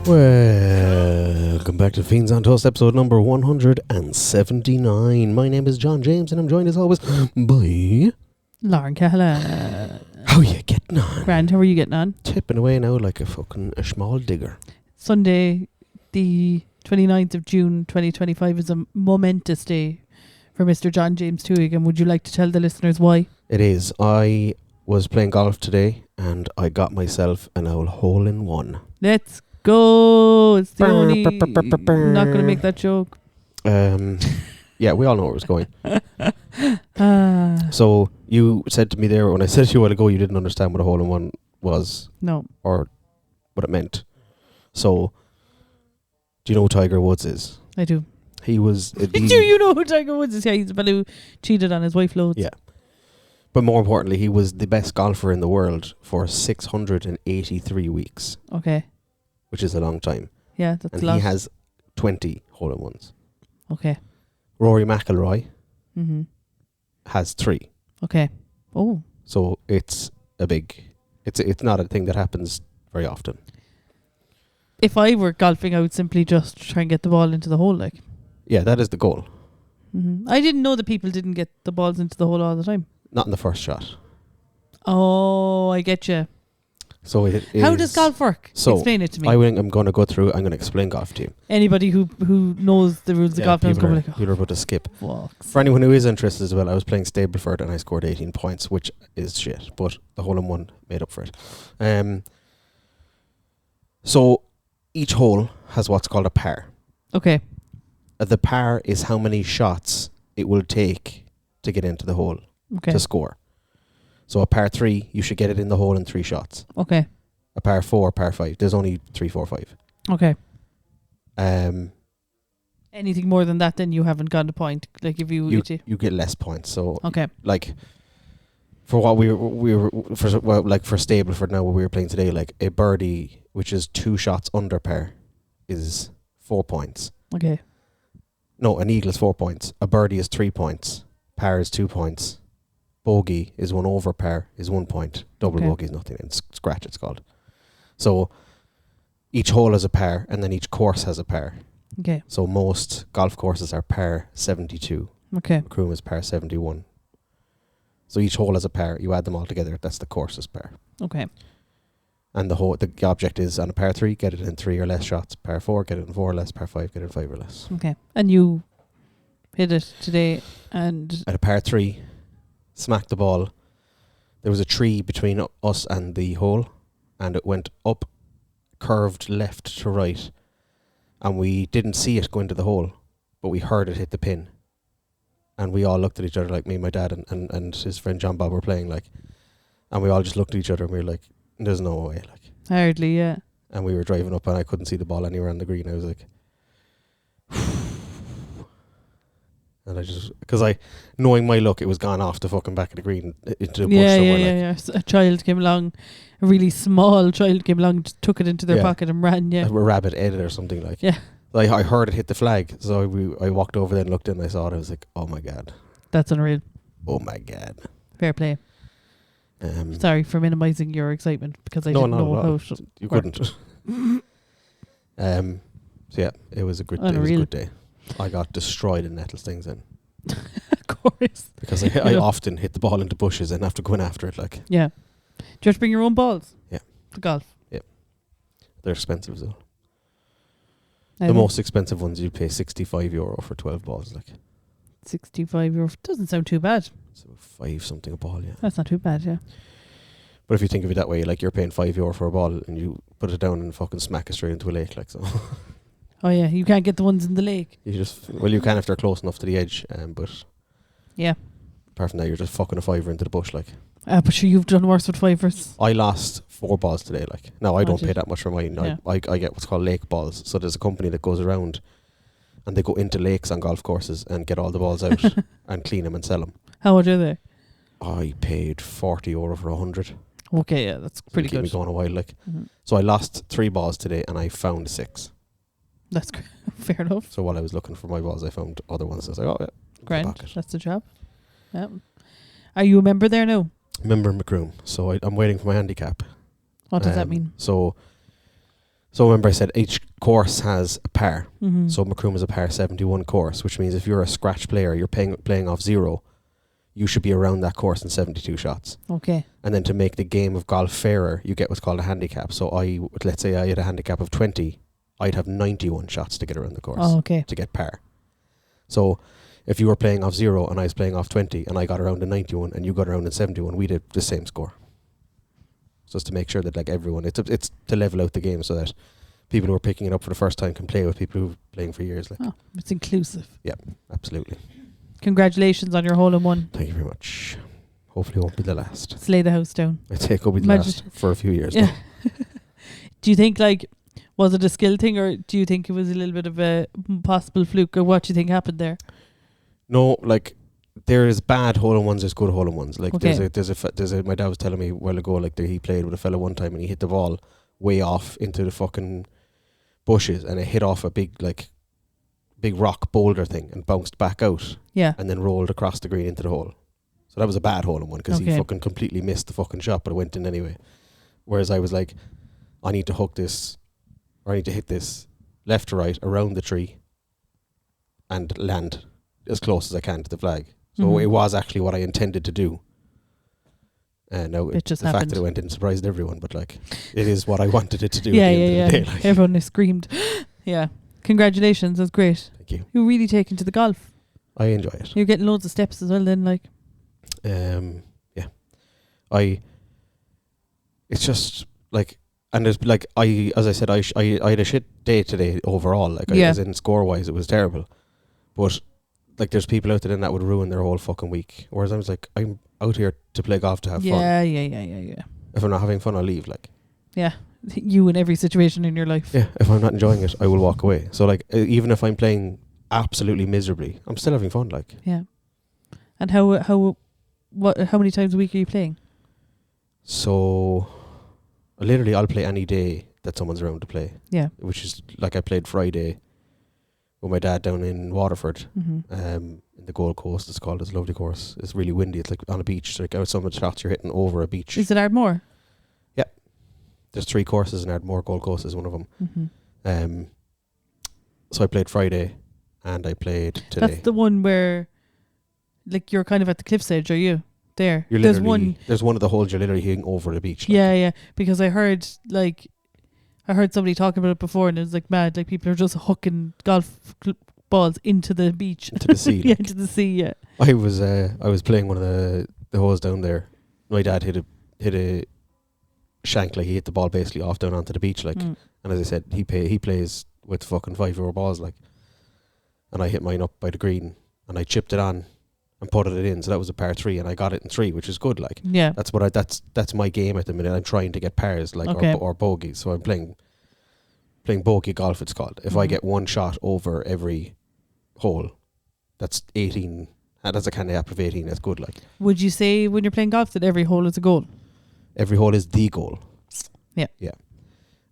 Welcome back to Fiends on Toast, episode number 179. My name is John James, and I'm joined as always by Lauren Cahala. How you getting on? Grand, how are you getting on? Tipping away now like a fucking small digger. Sunday, the 29th of June 2025 is a momentous day for Mr. John James Toohig, and would you like to tell the listeners why? It is. I was playing golf today, and I got myself an old hole-in-one. Let's go! It's the only... I'm not going to make that joke. Yeah, we all know where it was going. So you said to me there, when I said to you a while ago, you didn't understand what a hole-in-one was. No. Or what it meant. So, do you know who Tiger Woods is? I do. He was... Do you know who Tiger Woods is? Yeah, he's the fellow who cheated on his wife loads. Yeah. But more importantly, he was the best golfer in the world for 683 weeks. Okay. Which is a long time. Yeah, that's and a lot. He has 20 hole-in-ones. Okay. Rory McIlroy Mm-hmm. has 3. Okay. Oh. So it's a big... It's not a thing that happens very often. If I were golfing, I would simply just try and get the ball into the hole, like. Yeah, that is the goal. Mm-hmm. I didn't know that people didn't get the balls into the hole all the time. Not in the first shot. Oh, I get you. So it How is, does golf work? So explain it to me. I'm going to go through. I'm going to explain golf to you. Anybody who knows the rules of golf knows people go are, like, people are about to skip. fucks. For anyone who is interested as well, I was playing Stableford and I scored 18 points, which is shit, but the hole-in-one made up for it. So each hole has what's called a par. Okay. The par is how many shots it will take to get into the hole to score. So a par 3, you should get it in the hole in 3 shots. Okay. A par 4, par 5. There's only 3, 4, 5. Okay. Anything more than that, then you haven't got a point. Like if you get less points. So okay. Like for what we were for Stableford now, what we were playing today, like a birdie, which is 2 shots under par, is 4 points. Okay. No, an eagle is 4 points. A birdie is 3 points. Par is 2 points. Bogey is 1 over par is 1 point. Double bogey is nothing. And scratch it's called. So each hole has a par, and then each course has a par. Okay. So most golf courses are par 72. Okay. Macroom is par 71. So each hole has a par. You add them all together. That's the course's par. Okay. And the object is on a par 3, get it in 3 or less shots. Par 4, get it in 4 or less. Par 5, get it in 5 or less. Okay. And you hit it today, and at a par 3, smacked the ball. There was a tree between us and the hole, and it went up, curved left to right, and we didn't see it go into the hole, but we heard it hit the pin, and we all looked at each other, like me, my dad, and his friend John Bob were playing, like, and we all just looked at each other and we were like, "There's no way," like. Hardly, yeah. And we were driving up, and I couldn't see the ball anywhere on the green. I was like. And I just, because knowing my luck, it was gone off the fucking back of the green into the bush somewhere. Yeah. So a child came along, a really small child came along, just took it into their pocket and ran. Yeah, a rabbit ate it or something like. Yeah. Like I heard it hit the flag, so I walked over there and looked in, and I saw it. I was like, "Oh my god, that's unreal." Oh my god. Fair play. Sorry for minimising your excitement because I didn't know how you couldn't. So yeah, it was a good day. It was a good day. I got destroyed in nettle stings then. Of course. Because I often hit the ball into bushes and have to go in after it. Like. Yeah. Do you have to bring your own balls? Yeah. To golf? Yeah. They're expensive though. The most expensive ones you pay €65 for 12 balls. Like. €65 doesn't sound too bad. So 5 something a ball, yeah. That's not too bad, yeah. But if you think of it that way, like you're paying €5 for a ball and you put it down and fucking smack it straight into a lake, like so. Oh yeah, you can't get the ones in the lake. You can if they're close enough to the edge, but yeah. Apart from that, you're just fucking a fiver into the bush, like. But sure, you've done worse with fivers. I lost 4 balls today, like. No, I don't pay that much for mine. Yeah. I get what's called lake balls. So there's a company that goes around and they go into lakes on golf courses and get all the balls out and clean them and sell them. How much are they? I paid €40 for 100. Okay, yeah, that's pretty good. Keep me going a while, like. Mm-hmm. So I lost 3 balls today and I found 6. That's fair enough. So while I was looking for my balls, I found other ones. I was like, oh, yeah. Grand. That's the job. Yeah. Are you a member there now? Member in Macroom. So I'm waiting for my handicap. What does that mean? So So remember I said each course has a par. Mm-hmm. So Macroom is a par 71 course, which means if you're a scratch player, you're playing off 0, you should be around that course in 72 shots. Okay. And then to make the game of golf fairer, you get what's called a handicap. So let's say I had a handicap of 20, I'd have 91 shots to get around the course Oh, okay. to get par. So if you were playing off 0 and I was playing off 20 and I got around in 91 and you got around in 71, we did the same score. Just to make sure that like everyone, it's to level out the game so that people who are picking it up for the first time can play with people who've been playing for years. Like, Oh, it's inclusive. absolutely. Congratulations on your hole-in-one. Thank you very much. Hopefully it won't be the last. Slay the house down. I'd say it could be the Imagine- last for a few years. Yeah. Do you think, like, was it a skill thing, or do you think it was a little bit of a possible fluke, or what do you think happened there? No, like there is bad hole-in-ones, there's good hole-in-ones. Like Okay. there's a my dad was telling me a while ago, like that he played with a fella one time and he hit the ball way off into the fucking bushes and it hit off a big rock boulder thing and bounced back out Yeah. and then rolled across the green into the hole. So that was a bad hole-in-one because he Okay. fucking completely missed the fucking shot, but it went in anyway. Whereas I was like, I need to hook this, or I need to hit this left to right around the tree and land as close as I can to the flag. So Mhm. it was actually what I intended to do. And now It just the fact happened. that it went in surprised everyone, but like it is what I wanted it to do. Yeah, at the yeah, end yeah. of the day, like. Everyone screamed. Yeah. Congratulations. That's great. Thank you. You're really taken to the golf. I enjoy it. You're getting loads of steps as well then, like. Yeah. It's just like, and there's like as I said, I had a shit day today overall. Like Yeah. as in score wise, it was terrible. But like, there's people out there then that would ruin their whole fucking week. Whereas I was like, I'm out here to play golf to have fun. Yeah. If I'm not having fun, I'll leave. Like, You in every situation in your life. yeah, if I'm not enjoying it, I will walk away. So like, even if I'm playing absolutely miserably, I'm still having fun. Like, Yeah. And how many times a week are you playing? so literally, I'll play any day that someone's around to play. Yeah. Which is like, I played Friday with my dad down in Waterford, Mm-hmm. in the Gold Coast. It's called. It's a lovely course. It's really windy. It's like on a beach. Like out some of the shots you're hitting over a beach. Is it Ardmore? There's 3 courses in Ardmore. Gold Coast is one of them. Mm-hmm. So I played Friday, and I played today. That's the one where, like, you're kind of at the cliff's edge, are you? There. You're There's literally, one. there's one of the holes you're literally hitting over the beach. Like. Yeah. Because I heard somebody talking about it before, and it was like mad. Like, people are just hooking balls into the beach. Into the sea. Yeah, like. into the sea. Yeah. I was playing one of the holes down there. My dad hit a shank, like he hit the ball basically off down onto the beach, like. Mm. And as I said, he plays with fucking 5-hour balls, like. And I hit mine up by the green, and I chipped it on, and putted it in. So that was a par 3, and I got it in 3, which is good. Like, Yeah. that's my game at the minute. I'm trying to get pars, like, Okay. or bogeys. So I'm playing bogey golf. It's called. If I Mhm. get one shot over every hole, that's 18. And that's a handicap of 18. That's good. Like, Would you say when you're playing golf that every hole is a goal? every hole is the goal. Yeah. Yeah.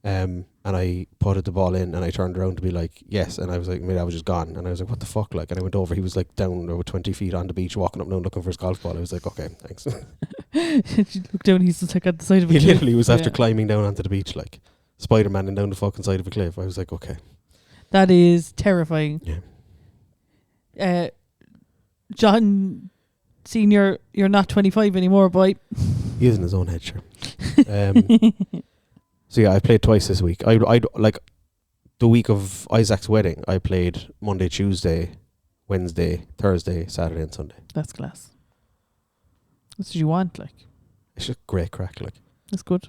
And I putted the ball in, and I turned around to be like, yes. And I was like, maybe I was just gone. And I was like, what the fuck? Like, and I went over. He was like down over 20 feet on the beach, walking up and down looking for his golf ball. I was like, okay, thanks. You look down, he's just like at the side of a He cliff. literally was after Yeah. climbing down onto the beach, like Spider-Man and down the fucking side of a cliff. I was like, okay. That is terrifying. Yeah. John Senior, you're not 25 anymore, boy. He is in his own head, sure. So yeah, I played twice this week. I like the week of Isaac's wedding. I played Monday, Tuesday, Wednesday, Thursday, Saturday, and Sunday. That's class. That's what you want, like. It's just great crack, like. That's good.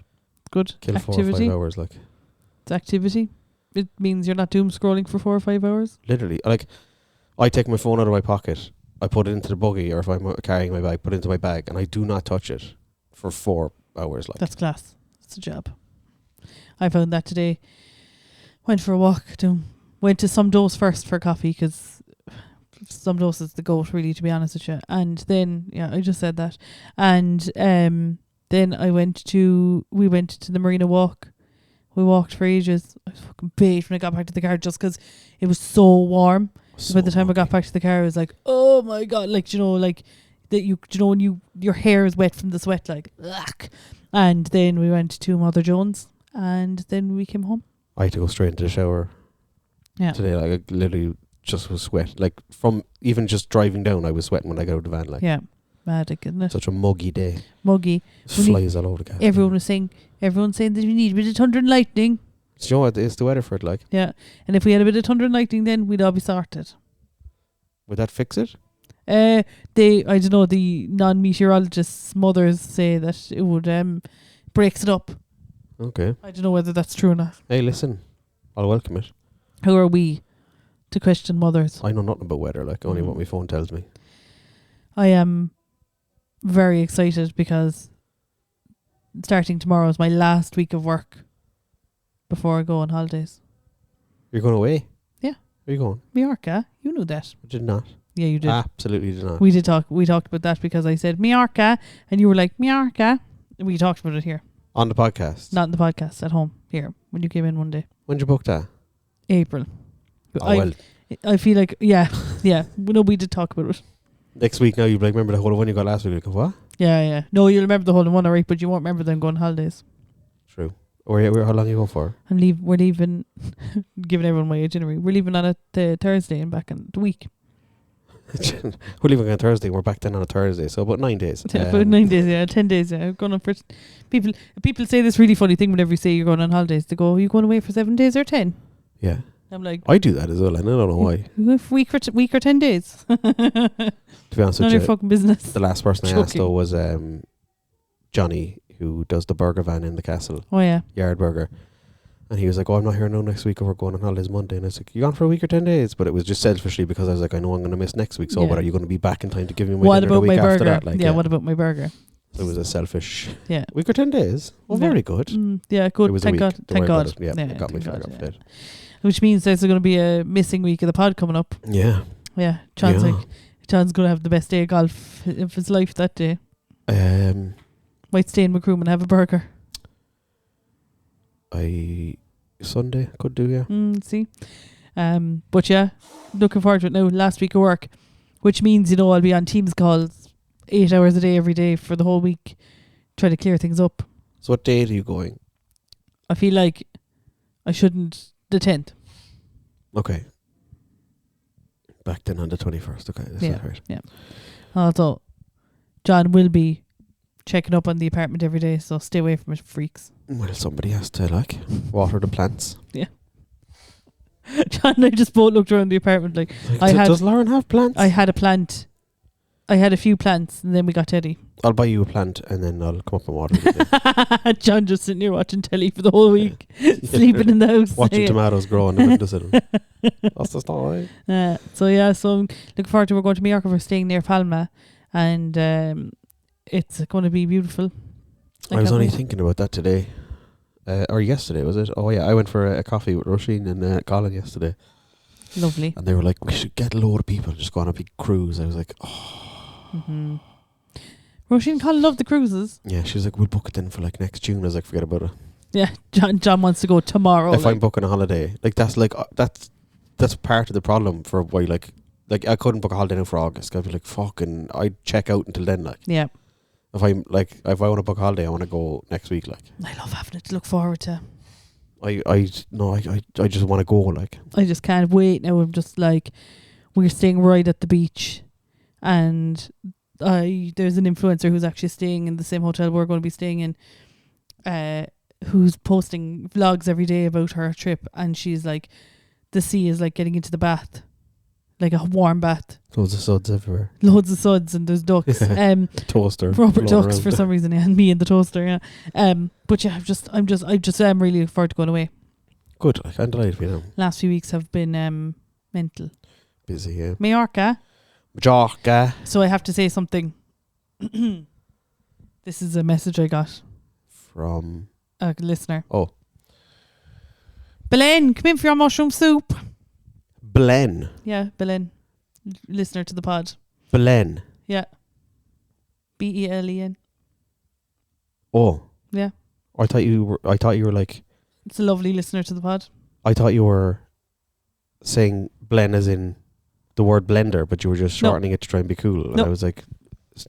Good. Kill Activity. 4 or 5 hours, like. It's activity. It means you're not doom scrolling for 4 or 5 hours. Literally, like, I take my phone out of my pocket, I put it into the buggy, or if I'm carrying my bag, put it into my bag, and I do not touch it for 4 hours, like. That's class. That's a job. I found that today. Went for a walk. Went to Some Dose first for coffee, because Some Dose is the goat, really, to be honest with you. And then, yeah, I just said that. And then we went to the Marina Walk. We walked for ages. I was fucking baked when I got back to the car, just because it was so warm. By the time I got back to the car, I was like, oh my God, like, like that when your hair is wet from the sweat, like, ugh. And then we went to Mother Jones, and then we came home. I had to go straight into the shower Yeah. today. Like, I literally just was sweat. Like, from even just driving down, I was sweating when I got out of the van. Like, Yeah. Magic, isn't it? such a muggy day. Muggy. Flies all over the gas. Everyone's saying that we need a bit of thunder and lightning. Do you know what? It's the weather for it, like. Yeah. And if we had a bit of thunder and lightning, then we'd all be sorted. Would that fix it? I don't know, the non-meteorologists' mothers say that it would breaks it up. Okay. I don't know whether that's true or not. Hey, listen. I'll welcome it. Who are we to question mothers? I know nothing about weather, like, only what my phone tells me. I am very excited because starting tomorrow is my last week of work before I go on holidays. You're going away? Yeah. Where are you going? Mallorca. You knew that. I did not. Yeah, you did. Absolutely did not. We talked about that because I said Mallorca and you were like, Mallorca. We talked about it here. On the podcast? Not in the podcast, at home, here, when you came in one day. When did you book that? April. Oh, I feel like, yeah. No, we did talk about it. Next week now, you'll be like, remember the whole one you got last week? Like, what? Yeah. No, you'll remember the whole one, alright, but you won't remember them going on holidays. True. How long you go for? We're leaving, giving everyone my itinerary. We're leaving on a Thursday and back in the week. We're leaving on Thursday. We're back then on a Thursday, so about 9 days. About 9 days, 10 days. Yeah, going on for people say this really funny thing whenever you say you're going on holidays. They go, "Are you going away for 7 days or 10?" Yeah. I'm like, I do that as well, and I don't know why. Week or 10 days. To be honest None with of your you, fucking business. the last person I asked though was Johnny, who does the burger van in the castle, Oh yeah. Yard Burger. And he was like, "Oh, I'm not here now next week, or we're going on holidays Monday." And I was like, "You gone for a week or 10 days?" But it was just selfishly because I was like, I know I'm going to miss next week. So, Yeah. but are you going to be back in time to give me my What dinner about the my week after burger? that? Like, Yeah, what about my burger? So it was a selfish Yeah. week or 10 days. Well, Yeah. very good. Yeah, good. It was Thank a week. God. Don't Thank worry God. about it. Yeah, I got my thank fag God, off yeah. it. Which means there's going to be a missing week of the pod coming up. Yeah. Yeah. John's Yeah. John's going to have the best day of golf of his life that day. Might stay in Macroom and have a burger. Sunday could do, yeah. See. But yeah, looking forward to it now. Last week of work, which means, I'll be on Teams calls 8 hours a day every day for the whole week, try to clear things up. So what date are you going? I feel like I shouldn't. The 10th. Okay. Back then on the 21st. Okay, that's right. Yeah. Also, John will be checking up on the apartment every day, so stay away from it, freaks. Well, somebody has to, water the plants. Yeah. John and I just both looked around the apartment like, does Lauren have plants? I had a plant. I had a few plants, and then we got Teddy. I'll buy you a plant and then I'll come up and water it. John just sitting here watching telly for the whole week, sleeping in the house. Watching tomatoes grow on the windowsill. That's the story. So I'm looking forward to, we're going to Mallorca. We're staying near Palma, and it's going to be beautiful. I was only thinking about that today. Or yesterday, was it? Oh yeah, I went for a coffee with Roisin and Colin yesterday. Lovely. And they were like, we should get a load of people and just go on a big cruise. I was like, oh. Mm-hmm. Roisin and Colin love the cruises. Yeah, she was like, we'll book it then for next June. I was like, forget about it. Yeah, John wants to go tomorrow. If I'm booking a holiday, that's part of the problem for why I couldn't book a holiday now for August. I'd be like, fucking, I'd check out until then. Yeah. If I want to book a holiday, I want to go next week. I love having it to look forward to. I just want to go. I just can't wait now. I'm just we're staying right at the beach, and there's an influencer who's actually staying in the same hotel we're going to be staying in, who's posting vlogs every day about her trip, and she's like, the sea is getting into the bath, like a warm bath. Loads of suds everywhere. Loads of suds, and there's ducks. Toaster. Rubber ducks around. for some reason, yeah, and me in the toaster, yeah. But yeah, I'm really looking forward to going away. Good. I'm delighted for you now. Last few weeks have been mental. Busy, yeah. Mallorca. So I have to say something. This is a message I got from a listener. Oh. Belen, come in for your mushroom soup. Belen. Yeah, Belen. Listener to the pod. Belen. Yeah. Belen. Oh. Yeah. I thought you were like, it's a lovely listener to the pod. I thought you were saying Blen as in the word blender, but you were just shortening it to try and be cool. And I was like,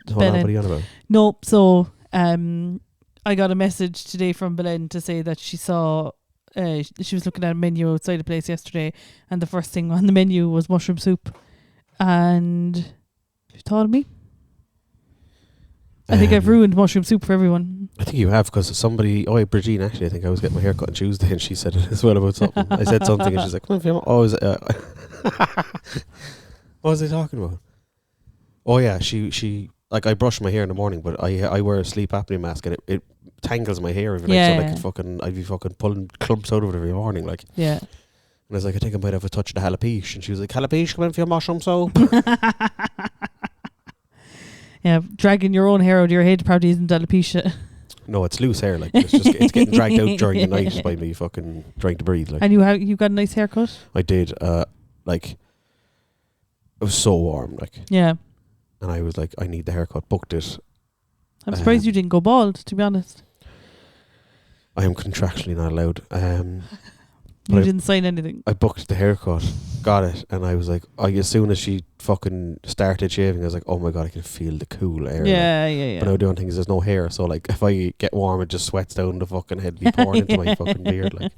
hold on, what are you on about? No, so I got a message today from Belen to say that she saw she was looking at a menu outside the place yesterday, and the first thing on the menu was mushroom soup, and she thought of me. I think I've ruined mushroom soup for everyone. I think you have, because somebody, Bridgine, actually, I think I was getting my hair cut on Tuesday, and she said it as well about something. I said something, and she's like, come on, what was I talking about? Oh yeah, she like, I brush my hair in the morning, but I wear a sleep apnea mask, and it tangles my hair every night, so like I'd be fucking pulling clumps out of it every morning, like. Yeah. And I was like, I think I might have a touch of the jalapeno, and she was like, jalapeno, come in for your mushroom soup. Yeah, dragging your own hair out of your head probably isn't alopecia. No, it's loose hair, like, it's getting dragged out during the night by me fucking trying to breathe, like. And you got a nice haircut? I did, like, it was so warm, like. Yeah. And I was like, I need the haircut, booked it. I'm surprised you didn't go bald, to be honest. I am contractually not allowed. You didn't sign anything. I booked the haircut, got it, and I was like, as soon as she fucking started shaving, I was like, oh my God, I can feel the cool air. Yeah. But now the only thing is there's no hair, so like, if I get warm, it just sweats down the fucking head, be pouring into my fucking beard, like.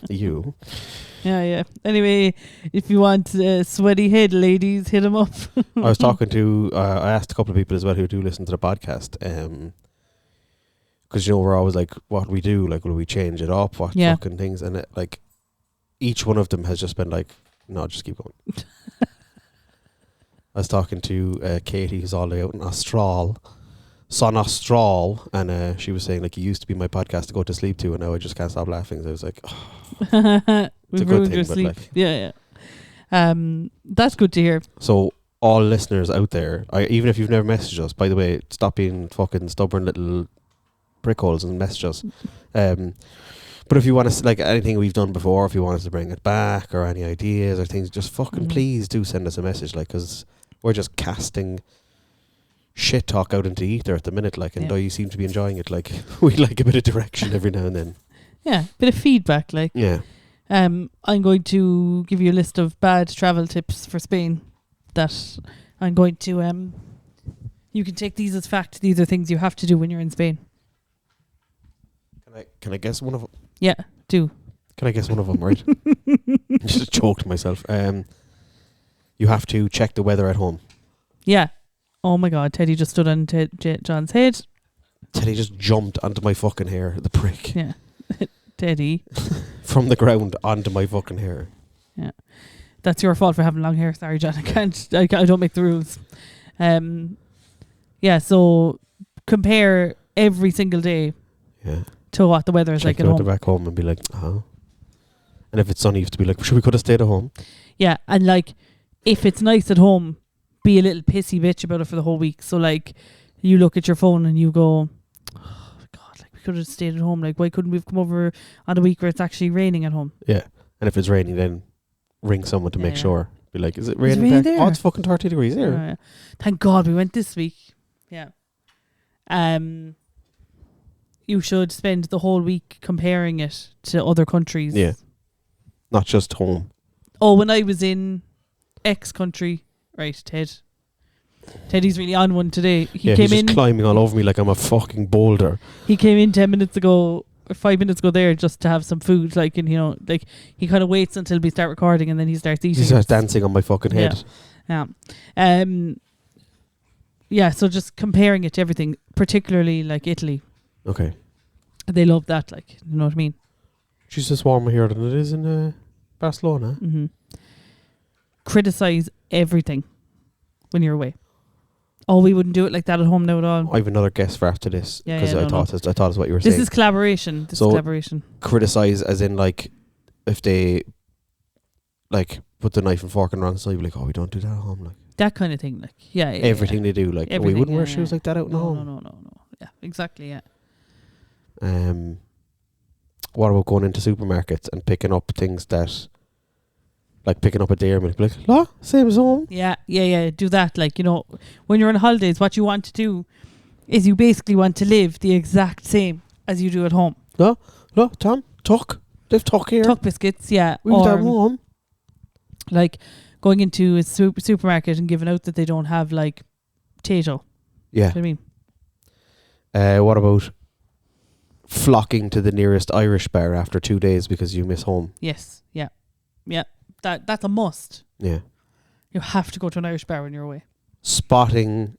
You. Yeah. Anyway, if you want a sweaty head, ladies, hit them up. I was talking to, I asked a couple of people as well who do listen to the podcast, because we're always like, what we do, like, will we change it up, what fucking things, and it, like, each one of them has just been like, no, just keep going. I was talking to Katie, who's all the way out in Austral, and she was saying, like, you used to be my podcast to go to sleep to, and now I just can't stop laughing. So I was like, oh, it's a good thing, but like, yeah. That's good to hear. So all listeners out there, even if you've never messaged us, by the way, stop being fucking stubborn little brickholes and message us. But if you want to, like, anything we've done before, if you want us to bring it back, or any ideas or things, just fucking please do send us a message, like, because we're just casting shit talk out into the ether at the minute, like, and though you seem to be enjoying it, like, we like a bit of direction every now and then. Yeah, bit of feedback, like. Yeah. I'm going to give you a list of bad travel tips for Spain that I'm going to, you can take these as fact. These are things you have to do when you're in Spain. Can I guess one of them? Yeah, do. Can I guess one of them, right? Just choked myself. You have to check the weather at home. Yeah. Oh my God, Teddy just stood on John's head. Teddy just jumped onto my fucking hair, the prick. Yeah. Teddy. From the ground onto my fucking hair. Yeah. That's your fault for having long hair. Sorry, John. I don't make the rules. Yeah, so compare every single day. Yeah. To what the weather is like at home. Back home and be like, and if it's sunny, you have to be like, sure, we could have stayed at home. Yeah, and like, if it's nice at home, be a little pissy bitch about it for the whole week. So like, you look at your phone and you go, oh God, like, we could have stayed at home. Like, why couldn't we have come over on a week where it's actually raining at home? Yeah, and if it's raining, then ring someone to make sure. Be like, is it raining there? Oh, it's fucking 30 degrees here. Yeah. Thank God we went this week. Yeah. You should spend the whole week comparing it to other countries. Yeah. Not just home. Oh, when I was in X country, right, Teddy's really on one today. He came he's just climbing all over me like I'm a fucking boulder. He came in 10 minutes ago, or 5 minutes ago there, just to have some food, like, and like, he kind of waits until we start recording and then he starts eating. He starts dancing on my fucking head. Yeah. Yeah, so just comparing it to everything, particularly like Italy. Okay. They love that, like, you know what I mean? She's just warmer here than it is in Barcelona. Mm-hmm. Criticize everything when you're away. Oh, we wouldn't do it like that at home now at all. I have another guess for after this, because I thought it's what you were saying. This is collaboration. This is collaboration. Criticize as in, like, if they, like, put the knife and fork in the wrong side, be like, oh, we don't do that at home, like. That kind of thing, like, yeah. Everything they do, like, we wouldn't wear shoes like that out in home. No. Yeah, exactly, yeah. What about going into supermarkets and picking up things that, like, picking up a dairy milk, like, la, same as home. Yeah. Do that, like, you know, when you're on holidays, what you want to do is you basically want to live the exact same as you do at home. No, Tom, tuck. They've tuck here. Tuck biscuits, yeah. We've done home. Like, going into a supermarket and giving out that they don't have, like, potato. Yeah. You know what I mean? What about flocking to the nearest Irish bar after 2 days because you miss home. Yes. Yeah. Yeah. That's a must. Yeah. You have to go to an Irish bar when you're away. Spotting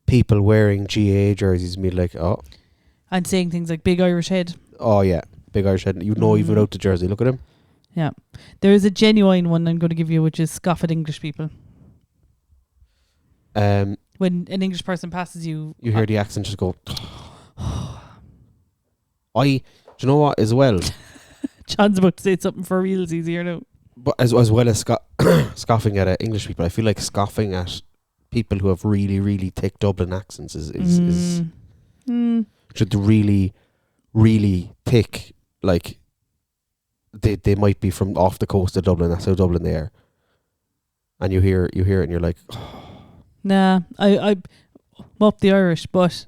people wearing GAA jerseys and be like, oh. And saying things like big Irish head. Oh, yeah. Big Irish head. You know even without the jersey. Look at him. Yeah. There is a genuine one I'm going to give you, which is scoff at English people. When an English person passes you... You hear the accent just go... do you know what, as well? John's about to say something for reals easier now. But as well as scoffing at English people, I feel like scoffing at people who have really, really thick Dublin accents is should really, really thick. Like they might be from off the coast of Dublin. That's how Dublin they are. And you hear it, and you're like, nah, I'm up the Irish, but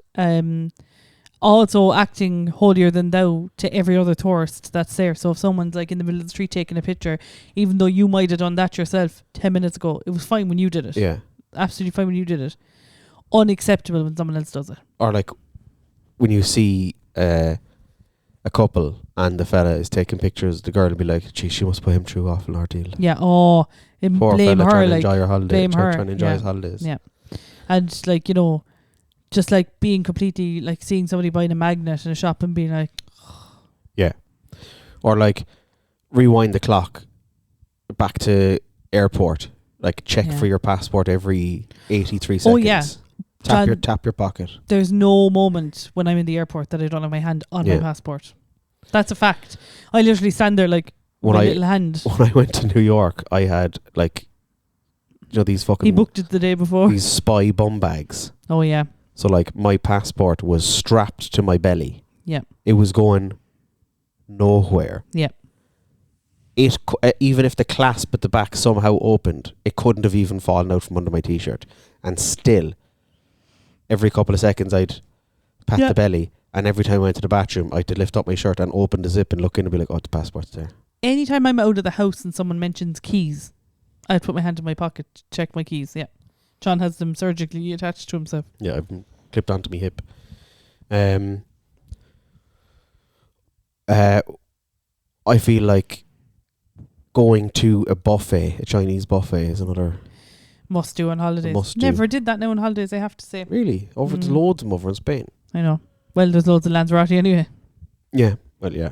also acting holier than thou to every other tourist that's there. So if someone's like in the middle of the street taking a picture, even though you might have done that yourself 10 minutes ago, it was fine when you did it. yeah, Absolutely fine when you did it. Unacceptable when someone else does it. or like when you see a couple and the fella is taking pictures, the girl will be like, gee, she must put him through awful ordeal. Yeah, poor blame fella her, trying to like enjoy her holiday, blame her, trying to enjoy his holidays. Yeah. And like, you know, just like being completely like seeing somebody buying a magnet in a shop and being like, yeah. Or like rewind the clock back to airport, like check for your passport every 83 seconds. Oh yeah. Tap your pocket. There's no moment when I'm in the airport that I don't have my hand on my passport. That's a fact. I literally stand there like my little hand. When I went to New York, I had like, you know, these fucking... He booked it the day before. These spy bum bags. Oh yeah. So like my passport was strapped to my belly. Yeah. It was going nowhere. Yeah. It even if the clasp at the back somehow opened, it couldn't have even fallen out from under my t-shirt. And still, every couple of seconds I'd pat the belly, and every time I went to the bathroom, I'd lift up my shirt and open the zip and look in and be like, oh, the passport's there. Anytime I'm out of the house and someone mentions keys, I'd put my hand in my pocket to check my keys. Yeah. John has them surgically attached to himself. Yeah, I've been clipped onto my hip. I feel like going to a buffet, a Chinese buffet, is another must do on holidays. Must do. Never did that now on holidays, I have to say. Really? There's loads of them over in Spain. I know. Well, there's loads of Lanzarote anyway. Yeah. Well, yeah.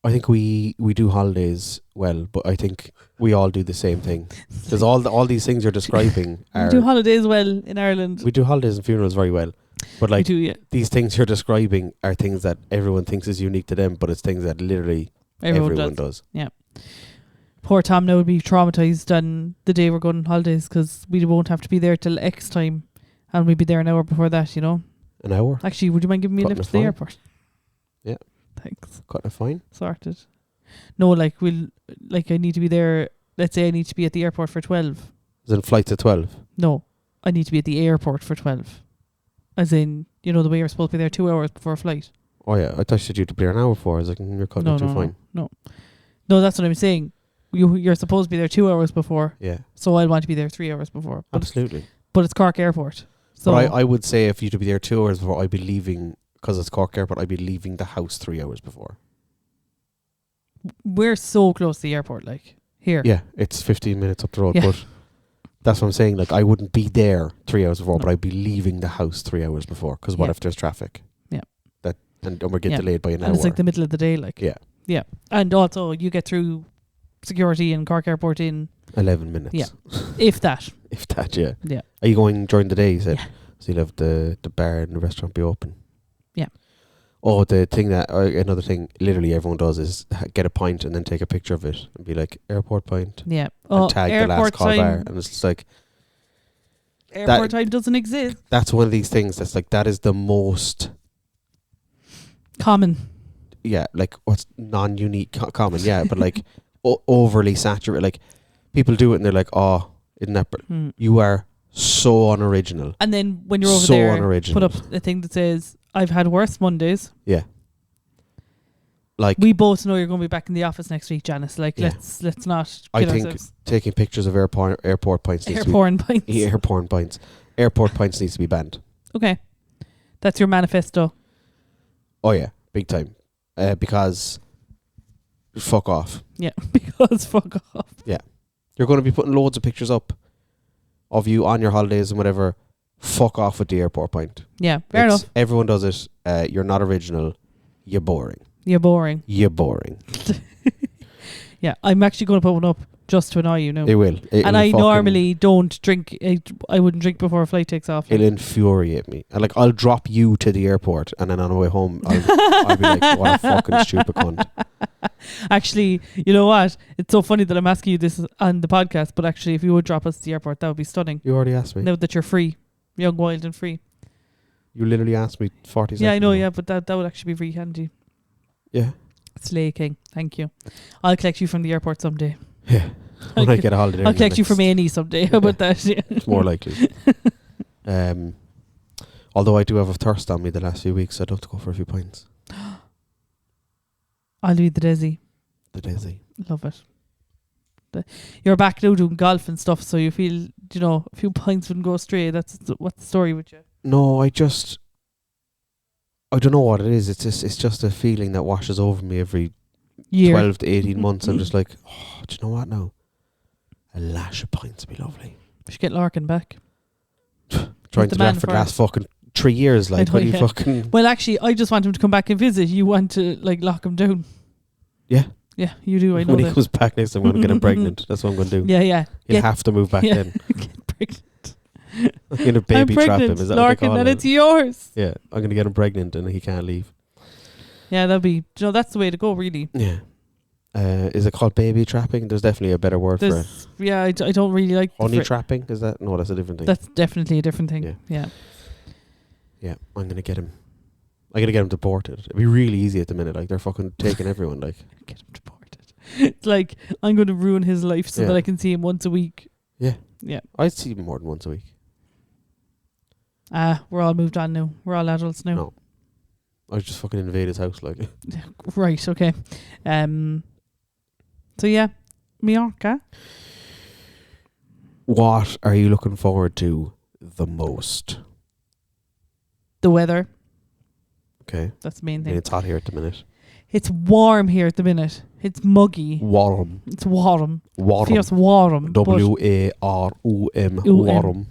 I think we do holidays well, but I think we all do the same thing. Because all these things you're describing are... We do holidays well in Ireland. We do holidays and funerals very well. But like, we do, yeah. These things you're describing are things that everyone thinks is unique to them, but it's things that literally everyone does. Yeah. Poor Tom now would be traumatised on the day we're going on holidays because we won't have to be there till X time and we'd be there an hour before that, you know. An hour? Actually, would you mind giving me a lift to the airport? Yeah. Thanks. Cutting a fine? Sorted. No, like I need to be there, let's say I need to be at the airport for 12. As in flights at 12? No, I need to be at the airport for 12. As in, you know, the way you're supposed to be there 2 hours before a flight. Oh yeah, I thought you said you'd be there an hour before. I was like, you're cutting too fine. No, that's what I'm saying. You're supposed to be there 2 hours before. Yeah. So I'll want to be there 3 hours before. Absolutely. But it's Cork Airport. So but I would say if you to be there 2 hours before, I'd be leaving, because it's Cork Airport, I'd be leaving the house 3 hours before. We're so close to the airport, like, here. Yeah, it's 15 minutes up the road, but that's what I'm saying. Like, I wouldn't be there 3 hours before, but I'd be leaving the house 3 hours before, because what if there's traffic? Yeah. And we're getting delayed by an hour. And it's like the middle of the day, like. Yeah. Yeah. And also, you get through security in Cork Airport in 11 minutes. Yeah. If that. If that, yeah. Yeah. Are you going during the day, you said? Yeah. So you'll have the bar and the restaurant be open. Yeah. Oh, the thing that, another thing literally everyone does is get a pint and then take a picture of it and be like, airport pint. Yeah. And tag the last call bar. And it's just like... Airport time doesn't exist. That's one of these things that's like, that is the most... common. Yeah, like what's non-unique common, yeah, but like overly saturated. Like people do it and they're like, oh, isn't that... You are so unoriginal. And then when you're over so there, unoriginal. put up a thing that says, I've had worse Mondays. Yeah. Like we both know you're going to be back in the office next week, Janice. Like, let's not kid ourselves. Taking pictures of airport pints needs Airport pints. Airport pints. Airport pints needs to be banned. Okay. That's your manifesto. Oh yeah, big time. Because fuck off. Yeah, because fuck off. You're going to be putting loads of pictures up of you on your holidays and whatever. Fuck off with the airport point. Yeah, fair enough. Everyone does it. You're not original. You're boring. You're boring. You're boring. Yeah, I'm actually going to put one up just to annoy you now. It will. And I normally don't drink. I wouldn't drink before a flight takes off. It'll infuriate me. And I'll drop you to the airport, and then on the way home, I'll be like, what a fucking stupid cunt. Actually, you know what? It's so funny that I'm asking you this on the podcast, but actually, if you would drop us to the airport, that would be stunning. You already asked me. Now that you're free, young, wild, and free. You literally asked me 40 seconds Yeah, I know. ago. Yeah, but that would actually be really handy. Yeah. Slay King, thank you. I'll collect you from the airport someday. Yeah. When I get a holiday. I'll collect you from A&E someday. How about that? Yeah. It's more likely. Although I do have a thirst on me the last few weeks, I'd love to go for a few pints. I'll do the Desi. The Daisy. Love it. You're back now doing golf and stuff, so you feel, a few pints wouldn't go astray. What's the story with you? No, I don't know what it is. It's just a feeling that washes over me every Year. 12 to 18 months. I'm just like, do you know what now? A lash of pints would be lovely. We should get Larkin back. Trying to do that for the last fucking 3 years. Like, know, what are you yeah. fucking... Well, actually, I just want him to come back and visit. You want to, lock him down. Yeah. Yeah, you do. I know when that. he comes back next time, I'm going to get him pregnant. That's what I'm going to do. Yeah, yeah. He'll have to move back then. Get pregnant. I'm going to baby I'm trap pregnant, him. Is that Larkin, what they and call it's it? yours. Yeah, I'm going to get him pregnant and he can't leave. Yeah, that'd be... that's the way to go, really. Yeah. Is it called baby trapping? There's definitely a better word for it. Yeah, I don't really like... Honey trapping? Is that? No, that's a different thing. That's definitely a different thing. Yeah. Yeah, I'm going to get him. I'm going to get him deported. It'd be really easy at the minute. Like, they're fucking taking everyone. Like, Get him deported. It's like, I'm going to ruin his life so Yeah. that I can see him once a week. Yeah. Yeah. I'd see him more than once a week. We're all moved on now. We're all adults now. No. I'd just fucking invade his house. Like, Right, okay. So yeah, Mallorca. what are you looking forward to the most? The weather. Okay. That's the main And thing. it's hot here at the minute. It's warm here at the minute. It's muggy. Warm. It's warm. Warm. Feels warm. W-A-R-O-M. Warm.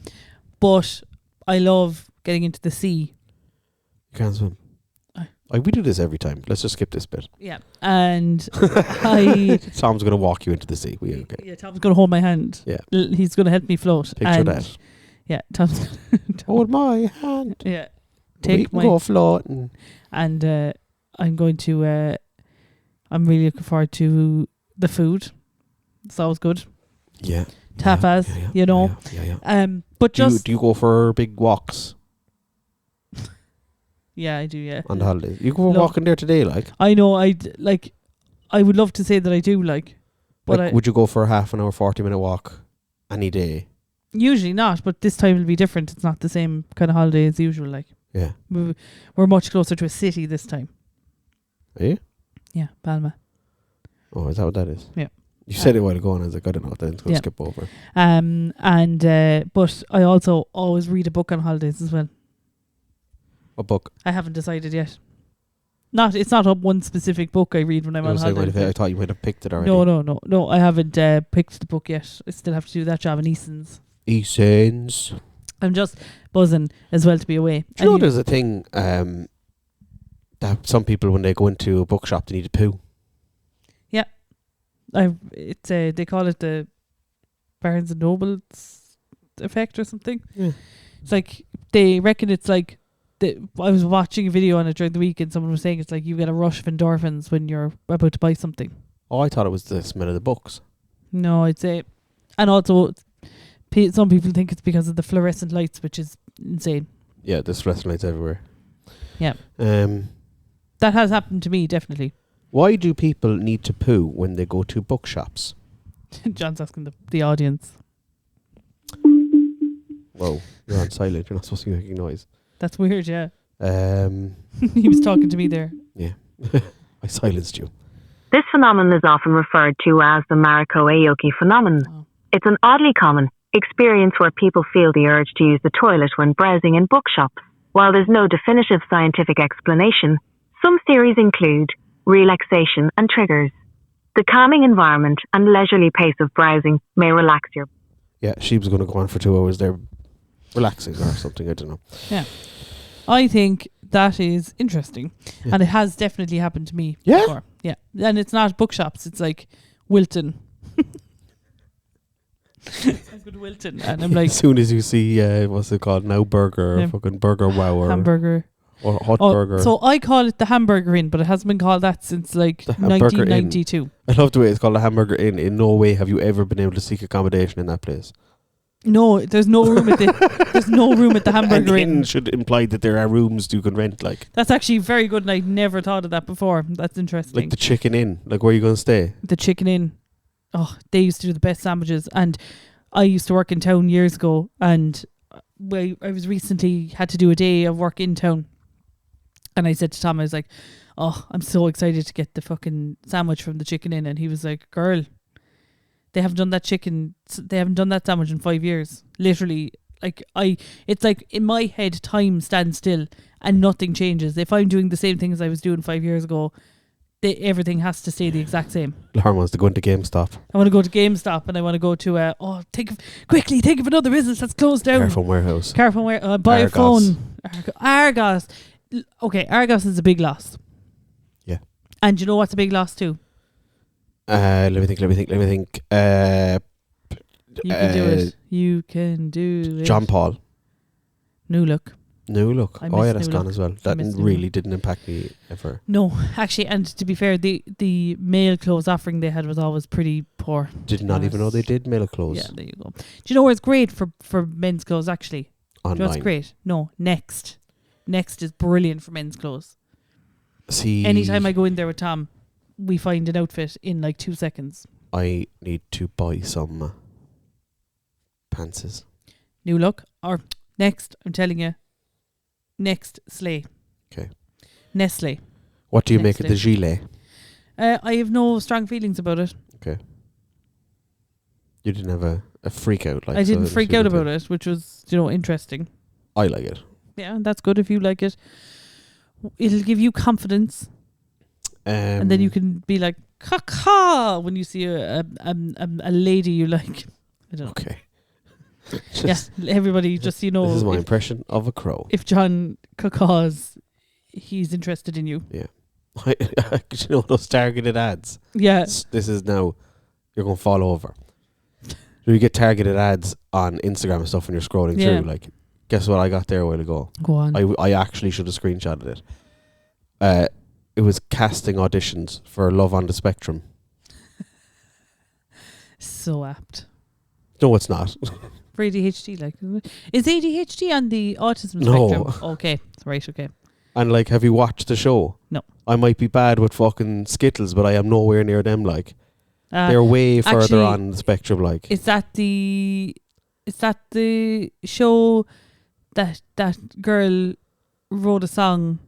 But I love getting into the sea. You can't swim. We do this every time. Let's just skip this bit. Yeah. And Tom's going to walk you into the sea. Okay. Yeah, Tom's going to hold my hand. Yeah. He's going to help me float. Picture and that. Yeah, Tom's Hold my hand. Yeah. We can go floating. And I'm going to... I'm really looking forward to the food. It's always good. Yeah. Tapas, Yeah. But Do you go for big walks Yeah, I do, yeah. on the holidays? You go walking there today, like? I know, I would love to say that I do, but would you go for a half an hour, 40-minute walk any day? Usually not, but this time it'll be different. It's not the same kind of holiday as usual, like. Yeah. We're much closer to a city this time. Are you? Yeah, Palma. Oh, is that what that is? Yeah. You said it a while ago and I was like, I don't know, then it's going to skip over. But I also always read a book on holidays as well. A book? I haven't decided yet. It's not one specific book I read when I'm on holidays. I thought you might have picked it already. No, I haven't picked the book yet. I still have to do that job in Eason's. Eason's. I'm just buzzing as well to be away. Do you know there's a thing that some people, when they go into a bookshop, they need to poo? Yeah. They call it the Barnes and Noble's effect or something. Yeah. It's like, they reckon it's like, I was watching a video on it during the week and someone was saying it's like you get a rush of endorphins when you're about to buy something. Oh, I thought it was the smell of the books. No, I'd say... And also, some people think it's because of the fluorescent lights, which is insane. Yeah, there's fluorescent lights everywhere. Yeah. That has happened to me, definitely. Why do people need to poo when they go to bookshops? John's asking the audience. Whoa, you're on silent. You're not supposed to be making noise. That's weird, yeah. He was talking to me there. Yeah. I silenced you. This phenomenon is often referred to as the Mariko-Aoki phenomenon. Oh. It's an oddly common experience where people feel the urge to use the toilet when browsing in bookshops. While there's no definitive scientific explanation, some theories include relaxation and triggers. The calming environment and leisurely pace of browsing may relax your... Yeah, she was going to go on for 2 hours there relaxing or something, I don't know. Yeah. I think that is interesting. Yeah. And it has definitely happened to me Yeah? before. Yeah. And it's not bookshops, it's like Wilton. I go to Wilton and I'm like... As soon as you see, what's it called now, Burger, or fucking Burger Wow, or hamburger. Or Hot Burger. So I call it the Hamburger Inn, but it hasn't been called that since like The Hamburger Inn. 1992. I love the way it's called a Hamburger Inn. In no way have you ever been able to seek accommodation in that place. No, there's no room at the there's no room at the Hamburger An inn Inn. should imply that there are rooms you can rent, like That's actually very good, and I never thought of that before. That's interesting. the Chicken Inn. Like, where are you going to stay? The Chicken Inn. Oh, they used to do the best sandwiches, and I used to work in town years ago, and I was recently had to do a day of work in town, and I said to Tom, I was like, "Oh, I'm so excited to get the fucking sandwich from the Chicken Inn," and he was like, "Girl, they haven't done that sandwich in 5 years. Literally, it's like in my head, time stands still and nothing changes. If I'm doing the same thing as I was doing 5 years ago, everything has to stay the exact same. Lauren wants to go into GameStop. I want to go to GameStop and I want to go to think of another business that's closed down. Carphone Warehouse. Buy Argos. a phone. Argos. Okay, Argos is a big loss. Yeah. And you know what's a big loss too? Let me think. You can do it. You can do it. John Paul. New Look. New Look. I Oh yeah, miss that's New gone Look. as well. I That miss New really Look. didn't impact me ever. No, actually, and to be fair, the male clothes offering they had was always pretty poor. Did not even know they did male clothes. Yeah, there you go. Do you know where it's great for men's clothes actually? Do you know what's Online. great? No, Next. Next is brilliant for men's clothes. See, Anytime I go in there with Tom, we find an outfit in like 2 seconds. I need to buy some pantses. New Look or Next, I'm telling you. Next Slay. Okay. Nestle. What do you Next make of the gilet? I have no strong feelings about it. Okay. You didn't have a freak out, like I didn't so freak out about it, which was, interesting. I like it. Yeah, that's good if you like it. It'll give you confidence, and then you can be like, "Caca" when you see a lady you like. I don't know. Okay. Yeah, everybody, just so you know. This is my if, impression of a crow. if John cacaws, he's interested in you. Yeah. You know those targeted ads? Yeah. This is now, you're going to fall over. You get targeted ads on Instagram and stuff when you're scrolling Yeah. through. Like, guess what I got there a while ago? Go on. I actually should have screenshotted it. It was casting auditions for Love on the Spectrum. So apt. No, it's not. For ADHD, like, isn't it? Is ADHD on the autism No. spectrum? Okay. Right, okay. And like, have you watched the show? No. I might be bad with fucking Skittles, but I am nowhere near them. Like, Uh, they're way further actually, on the spectrum. Like, Is that the show that girl wrote a song?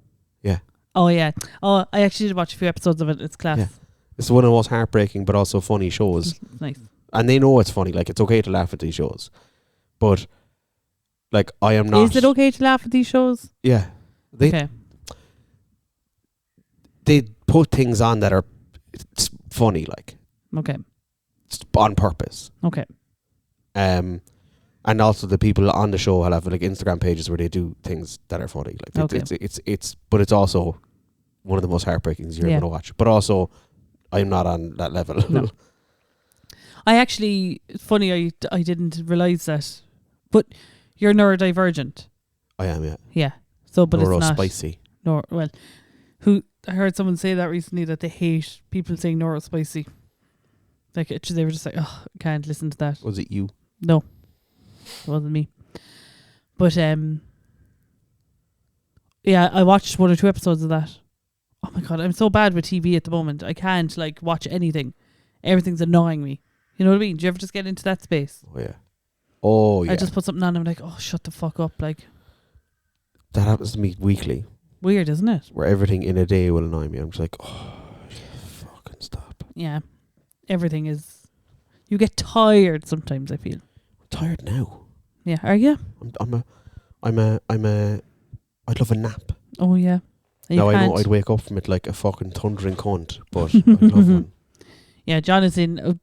Yeah. Oh yeah. Oh, I actually did watch a few episodes of it. It's class. Yeah. It's one of the most heartbreaking but also funny shows. It's nice. And they know it's funny. Like, it's okay to laugh at these shows. But, like, I am not... Is it okay to laugh at these shows? Yeah. Okay. They put things on that are funny, like, Okay. on purpose. Okay. And also the people on the show will have like Instagram pages where they do things that are funny. Like, Okay. but it's also one of the most heartbreaking things you're Yeah. going to watch. But also, I'm not on that level. No. I actually, it's funny, I didn't realise that. But you're neurodivergent. I am, yeah. Yeah. So, but it's not. Spicy. Well, I heard someone say that recently, that they hate people saying neurospicy. Like, they were just like, oh, I can't listen to that. Was it you? No, it wasn't me. But yeah, I watched 1 or 2 episodes of that. Oh my god, I'm so bad with TV at the moment. I can't like watch anything. Everything's annoying me. You know what I mean? Do you ever just get into that space? Oh, yeah. Oh, yeah. I just put something on and I'm like, oh, shut the fuck up. Like, that happens to me weekly, weird, isn't it? where everything in a day will annoy me. I'm just like, oh, fucking stop. Yeah. Everything is... You get tired sometimes, I feel. I'm tired now. Yeah, are you? I'm a I'd love a nap. Oh yeah. And Now you I know can't. I'd wake up from it like a fucking thundering cunt, but I'd love one. Yeah, John is in.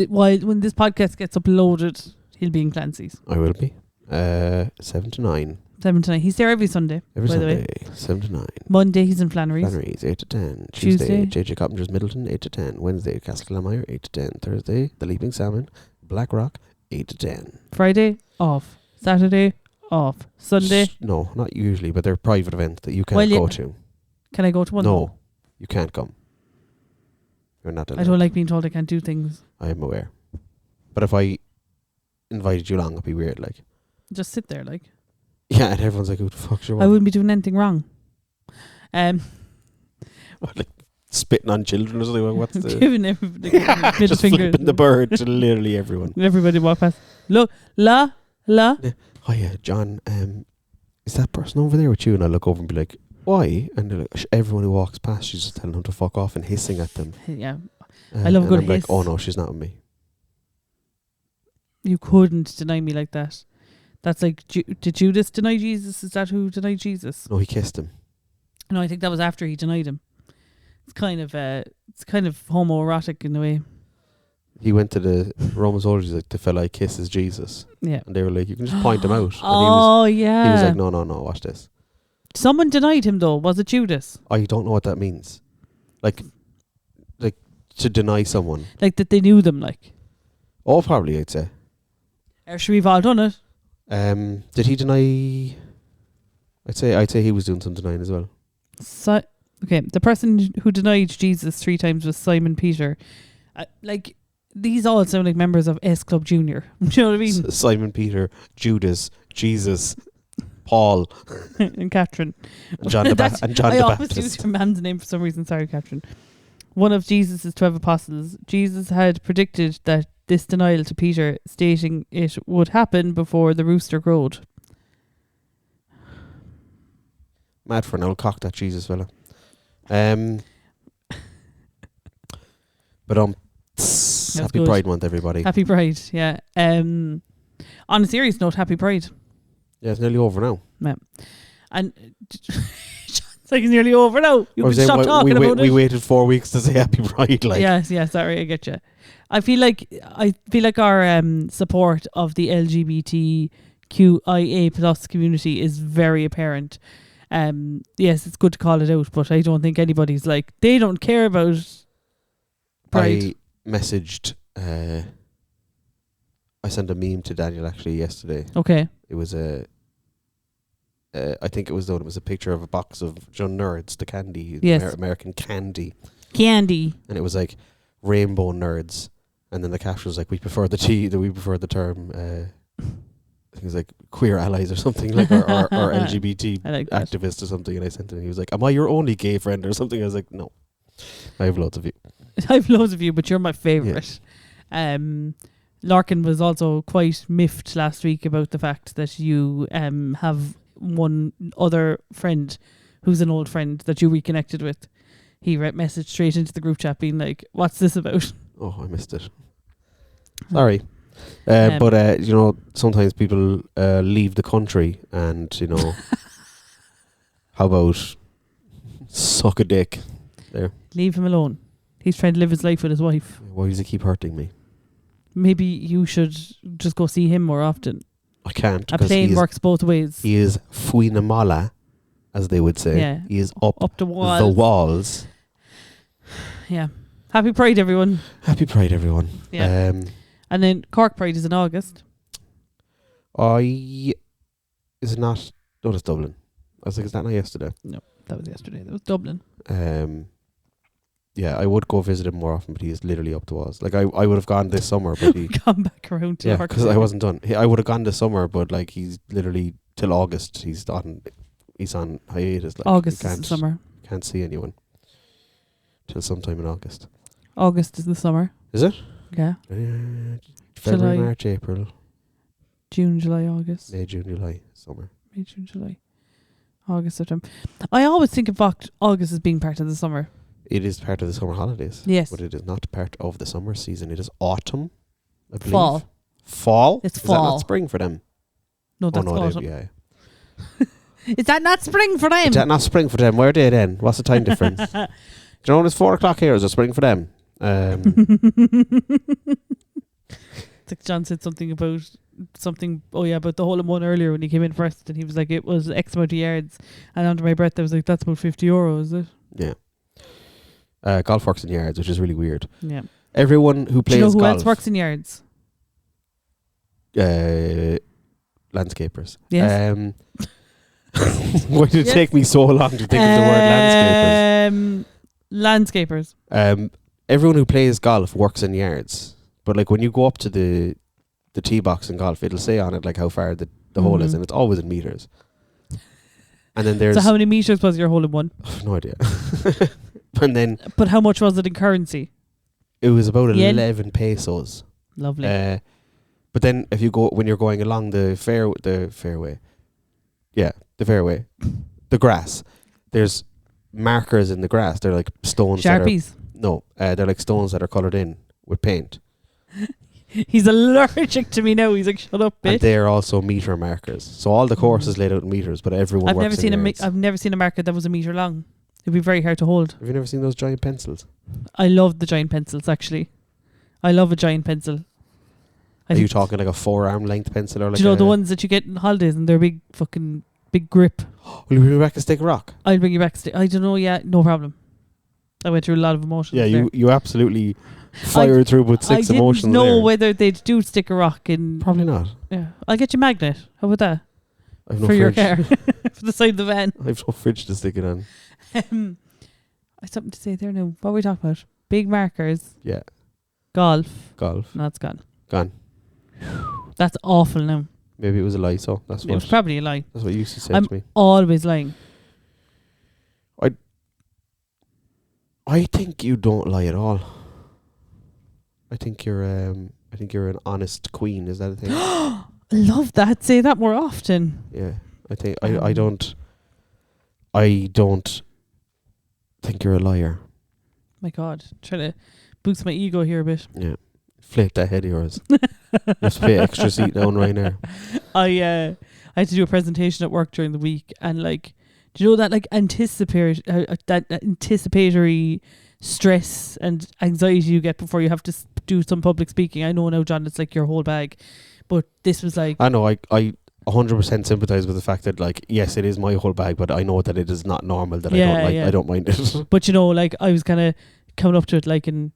While when this podcast gets uploaded, he'll be in Clancy's. I will be. 7 to 9. 7 to 9. He's there every Sunday. Every by the Sunday, way. 7 to 9. Monday he's in Flannery's. Flannery's, 8 to 10. Tuesday. Tuesday, JJ Coppinger's Middleton, 8 to 10. Wednesday, Castlelamire, 8 to 10. Thursday, The Leaping Salmon, Blackrock, 8 to 10. Friday off. Saturday off. Sunday. No, not usually, but they're private events that you can't Well, go to. Can I go to one? No, you can't come. You're not allowed. I don't like being told I can't do things. I am aware. But if I invited you along, it'd be weird, like. Just sit there, like. Yeah, and everyone's like, who the fuck's your I one? wouldn't be doing anything wrong. What, like spitting on children or something? What's the... Giving everybody middle Just finger. flipping the bird to literally everyone. Everybody walk past. Look, la. Oh yeah, John, is that person over there with you? And I look over and be like, why? And they're like, everyone who walks past, she's just telling them to fuck off and hissing at them. Yeah. I love a and good I'm like, hiss. oh no, she's not with me. You couldn't deny me like that. That's like, did Judas deny Jesus? Is that who denied Jesus? No, he kissed him. No, I think that was after he denied him. It's kind of homoerotic in a way. He went to the Roman soldiers, like, the fella kisses Jesus. Yeah. And they were like, you can just point him out. And Oh, he yeah. was like, no, watch this. Someone denied him, though. Was it Judas? I don't know what that means. Like to deny someone. Like that they knew them, like. Oh, probably, I'd say. Or should we've all done it? Did he deny... I'd say he was doing some denying as well. Okay, the person who denied Jesus 3 times was Simon Peter. Like, these all sound like members of S Club Junior. Do you know what I mean? Simon Peter, Judas, Jesus, Paul, And Catherine. and John the Baptist. I always use your man's name for some reason. Sorry, Catherine. One of Jesus' 12 apostles. Jesus had predicted that this denial to Peter, stating it would happen before the rooster crowed. Mad for an old cock, that Jesus fella. But happy good. Pride Month, everybody. Happy Pride, yeah. On a serious note, Happy Pride. Yeah, it's nearly over now. Yeah. And it's like it's nearly over now. You I can was saying, stop talking about we it. waited 4 weeks to say Happy Pride. Like, Yes, sorry, I get you. I feel like our support of the LGBTQIA plus community is very apparent. Yes, it's good to call it out, but I don't think anybody's like, they don't care about Pride. I messaged... I sent a meme to Daniel actually yesterday. Okay. It was I think it was a picture of a box of John Nerds, the candy, Yes. American candy. Candy. And it was like rainbow nerds. And then the caption was like, we prefer the term, I think it was like queer allies or something, like, or LGBT I like that. activists or something. And I sent him, he was like, am I your only gay friend or something? I was like, no, I have loads of you. I have loads of you, but you're my favourite. Larkin was also quite miffed last week about the fact that you have one other friend who's an old friend that you reconnected with. He messaged straight into the group chat being like, what's this about? Oh, I missed it. Sorry. But, you know, sometimes people leave the country and, you know, how about suck a dick there? Leave him alone. He's trying to live his life with his wife. Why does he keep hurting me? Maybe you should just go see him more often. I can't. A plane works both ways. He is fuinamala, as they would say. Yeah. He is up the walls. the walls. Yeah. Happy Pride, everyone. Happy Pride, everyone. Yeah. And then Cork Pride is in August. Is it not? No, it's Dublin. I was like, is that not yesterday? No, that was yesterday. That was Dublin. Yeah, I would go visit him more often, but he is literally up the walls. Like, I would have gone this summer, but he... Come back around to yeah, Cork. because I wasn't done. I would have gone this summer, but, like, he's literally till August. He's on hiatus. Like, August is the summer. Can't see anyone till sometime in August. August is the summer. Is it? Yeah. February, July. March, April, June, July, August. May, June, July, summer. May, June, July. August, September. I always think of August as being part of the summer. It is part of the summer holidays. Yes. But it is not part of the summer season. It is autumn, I believe. Fall. Fall? It's Is fall. that not spring for them? No, that's oh, no, autumn. yeah. Is that not spring for them? Is that not spring for them? Where are they then? What's the time difference? Do you know when it's 4 o'clock here? Is it spring for them? It's like John said something about about the hole in one earlier when he came in first, and he was like, it was X amount of yards, and under my breath I was like, that's about €50, is it? Yeah. Golf works in yards, which is really weird. Yeah. Everyone who plays Do you know who golf, else works in yards? landscapers. Yes. Why did it take me so long to think of the word landscapers? Landscapers. Everyone who plays golf works in yards, but like when you go up to the tee box in golf, it'll say on it like how far the hole is, and it's always in meters. And then there's So how many meters was your hole in one? I've no idea. And then But how much was it in currency? it was about Yen? 11 pesos. Lovely. But then if you go when you're going along the fairway, the grass, there's markers in the grass. They're like stones. Sharpies. They're like stones that are coloured in with paint. He's allergic to me now. He's like, shut up, And bitch. they're also meter markers. So all the course is laid out in meters, but everyone I've works never in seen yards. I've never seen a marker that was a meter long. It'd be very hard to hold. Have you never seen those giant pencils? I love the giant pencils, actually. I love a giant pencil. Are you talking like a 4-arm length pencil or like do you know the ones that you get in holidays and they're big grip? Will you bring me back a stick of rock? I'll bring you back. I don't know. Yeah, no problem. I went through a lot of emotions. Yeah, there. you absolutely fired through about 6 emotions. I didn't know there. whether they'd do stick a rock in. Probably not. Yeah, I'll get you a magnet. How about that? I have no For your fridge. car, for the side of the van. I have no fridge to stick it on. I have something to say there now. What were we talking about? Big markers. Yeah, Golf. golf. No, it's gone. Gone. That's awful now. Maybe it was a lie, so that's It was probably a lie. that's what you used to say I'm to me. always lying. I think you don't lie at all. I think you're an honest queen. Is that a thing? I love that. Say that more often. Yeah, I think I don't think you're a liar. My God, trying to boost my ego here a bit. Yeah, flip that head of yours. You have to pay extra seat now on Ryanair. I had to do a presentation at work during the week, and like, do you know that like anticipatory stress and anxiety you get before you have to do some public speaking? I know now, John, it's like your whole bag, but this was like, I know. I 100% sympathise with the fact that like, yes, it is my whole bag, but I know that it is not normal. That I don't mind it. but you know, like I was kind of coming up to it, like, and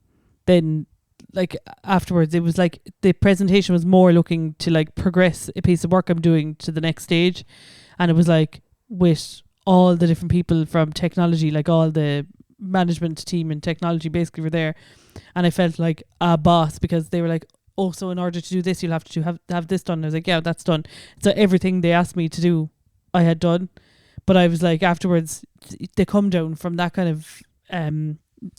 then like afterwards it was like the presentation was more looking to like progress a piece of work I'm doing to the next stage, and it was like with all the different people from technology, like all the management team and technology basically were there, and I felt like a boss because they were like, oh, so in order to do this you'll have to have this done. I was like, yeah, that's done. So everything they asked me to do I had done, but I was like, afterwards the come down from that kind of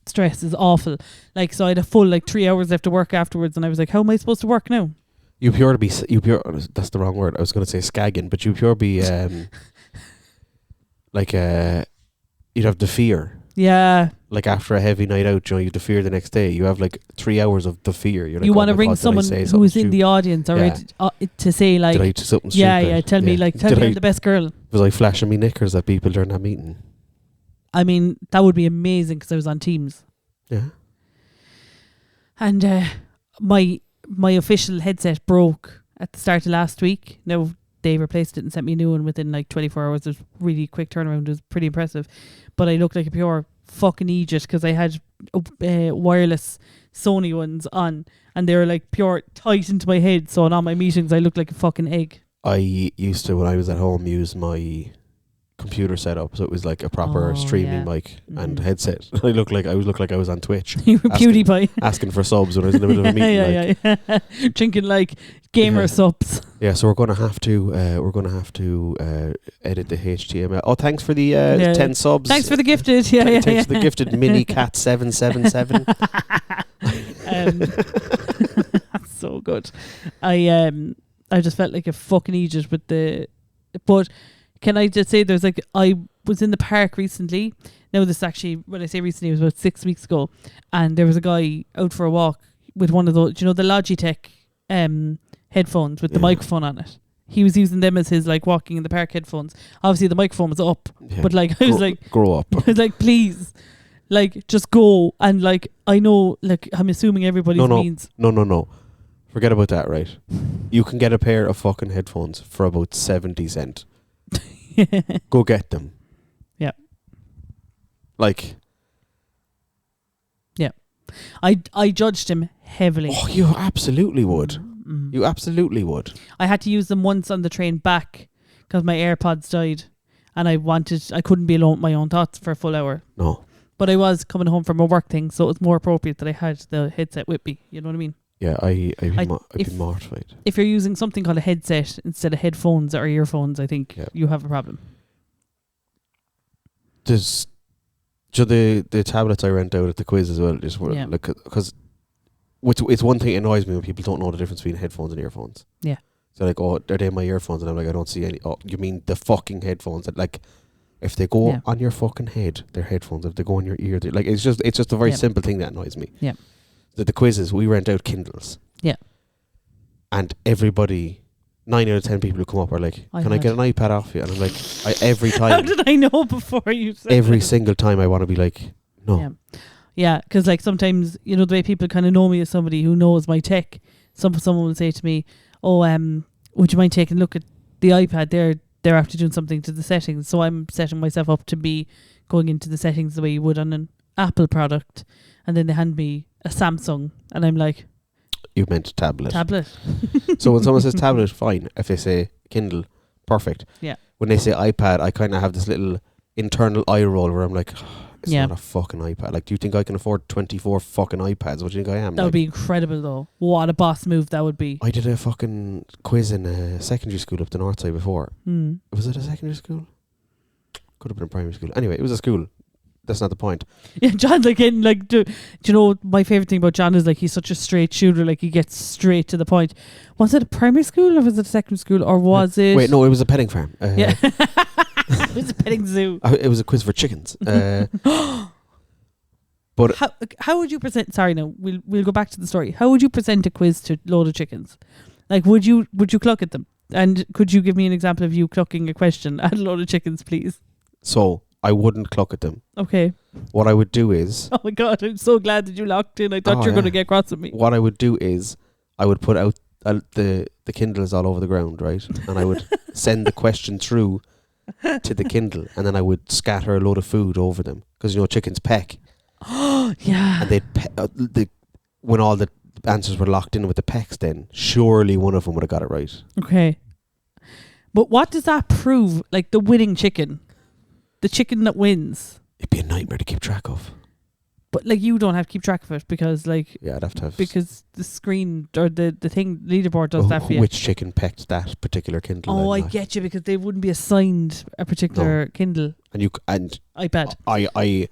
stress is awful. Like, so I had a full like 3 hours left to work afterwards, and I was like, how am I supposed to work now? You pure that's the wrong word. I was going to say skagging, but you pure be like you'd have the fear. Yeah. Like after a heavy night out, you know, you have the fear the next day. You have like 3 hours of the fear. You're like, You oh want to my ring God, did I someone say who something is in the stupid? audience already to say like, Did I do something yeah, stupid? tell me Did I'm the best girl. Was I flashing me knickers at people during that meeting? I mean, that would be amazing because I was on Teams. Yeah. And my official headset broke at the start of last week. Now they replaced it and sent me a new one within like 24 hours. It was really quick turnaround. It was pretty impressive. But I looked like a pure fucking idiot because I had wireless Sony ones on, and they were like pure tight into my head. So on all my meetings I looked like a fucking egg. I used to, when I was at home, use my computer setup, so it was like a proper streaming mic and headset. I looked like I was on Twitch. You were PewDiePie asking for subs when I was in the middle of a meeting. yeah. Drinking like gamer subs. Yeah, so we're gonna have to edit the HTML. Oh, thanks for the 10 subs. Thanks for the gifted. Thanks for the gifted mini cat 777. That's so good. I just felt like a fucking idiot with the, but can I just say there's like, I was in the park recently. Now this actually, when I say recently, it was about 6 weeks ago, and there was a guy out for a walk with one of those, you know, the Logitech headphones with the microphone on it. he was using them as his like walking in the park headphones. Obviously the microphone was up, Yeah. but like I was like, grow up. I was like, please, like just go. And like I know, like I'm assuming everybody's means. No. Forget about that, right? You can get a pair of fucking headphones for about 70 cents. Go get them. Yeah. Like. Yeah. I judged him heavily. Oh, you absolutely would. Mm. You absolutely would. I had to use them once on the train back because my AirPods died, and I couldn't be alone with my own thoughts for a full hour. No. But I was coming home from a work thing, so it was more appropriate that I had the headset with me. You know what I mean? Yeah, I'd be mortified. If you're using something called a headset instead of headphones or earphones, I think you have a problem. There's the tablets I rent out at the quiz as well. Just like because it's one thing that annoys me when people don't know the difference between headphones and earphones. Yeah. So like, oh, are they my earphones? And I'm like, I don't see any. Oh, you mean the fucking headphones? That like, if they go on your fucking head, they're headphones. If they go on your ear, they're like it's just a very simple thing that annoys me. Yeah. The quizzes, we rent out Kindles. Yeah. And everybody, 9 out of 10 people who come up are like, can I get an iPad off you? And I'm like, every time. How did I know before you said every single time I want to be like, no. Yeah, because like sometimes, you know, the way people kind of know me as somebody who knows my tech, someone will say to me, oh, would you mind taking a look at the iPad? They're after doing something to the settings. So I'm setting myself up to be going into the settings the way you would on an Apple product. And then they hand me a Samsung, and I'm like, you meant tablet. So when someone says tablet, fine. If they say Kindle, perfect. Yeah. When they say iPad, I kind of have this little internal eye roll where I'm like, it's not a fucking iPad. Like, do you think I can afford 24 fucking iPads? What do you think I am? That would be incredible, though. What a boss move that would be. I did a fucking quiz in a secondary school up the north side before. Was it a secondary school? Could have been a primary school. Anyway, it was a school. That's not the point. Yeah, John's like, do you know, my favourite thing about John is like he's such a straight shooter, like he gets straight to the point. Was it a primary school or was it a secondary school or was it... Wait, no, it was a petting farm. Yeah. It was a petting zoo. It was a quiz for chickens. But how would you present... Sorry, no, we'll go back to the story. How would you present a quiz to a load of chickens? Like, would you cluck at them? And could you give me an example of you clucking a question at a load of chickens, please? So... I wouldn't cluck at them. Okay. What I would do is... Oh my God, I'm so glad that you locked in. I thought you were going to get cross with me. What I would do is I would put out the Kindles all over the ground, right? And I would send the question through to the Kindle, and then I would scatter a load of food over them. Because, you know, chickens peck. Oh, yeah. And they'd when all the answers were locked in with the pecks then, surely one of them would have got it right. Okay. But what does that prove? Like the winning chicken? The chicken that wins. It'd be a nightmare to keep track of. But like you don't have to keep track of it because like... Yeah, I'd have to have... Because the screen or the thing, leaderboard does that for you. Which chicken pecked that particular Kindle? Oh, I get you, because they wouldn't be assigned a particular Kindle. And iPad. I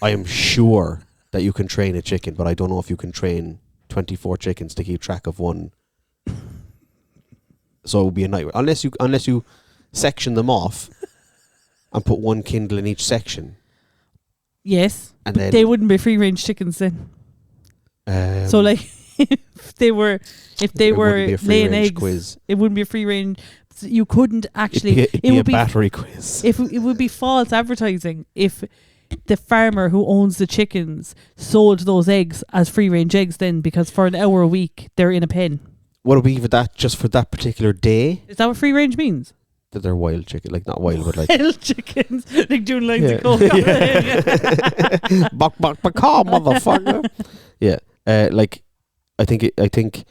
am sure that you can train a chicken, but I don't know if you can train 24 chickens to keep track of one. So it would be a nightmare. Unless you section them off and put one Kindle in each section. Yes, and but then they wouldn't be free range chickens then. So like if they were laying eggs, quiz. It wouldn't be a free range. You couldn't actually. It'd be a battery quiz. It would be false advertising if the farmer who owns the chickens sold those eggs as free range eggs. Then because for an hour a week they're in a pen. What would be for that? Just for that particular day? Is that what free range means? That they're wild chicken, like not wild, but like wild chickens, like doing lines of coke. Buck, motherfucker. Yeah, like I think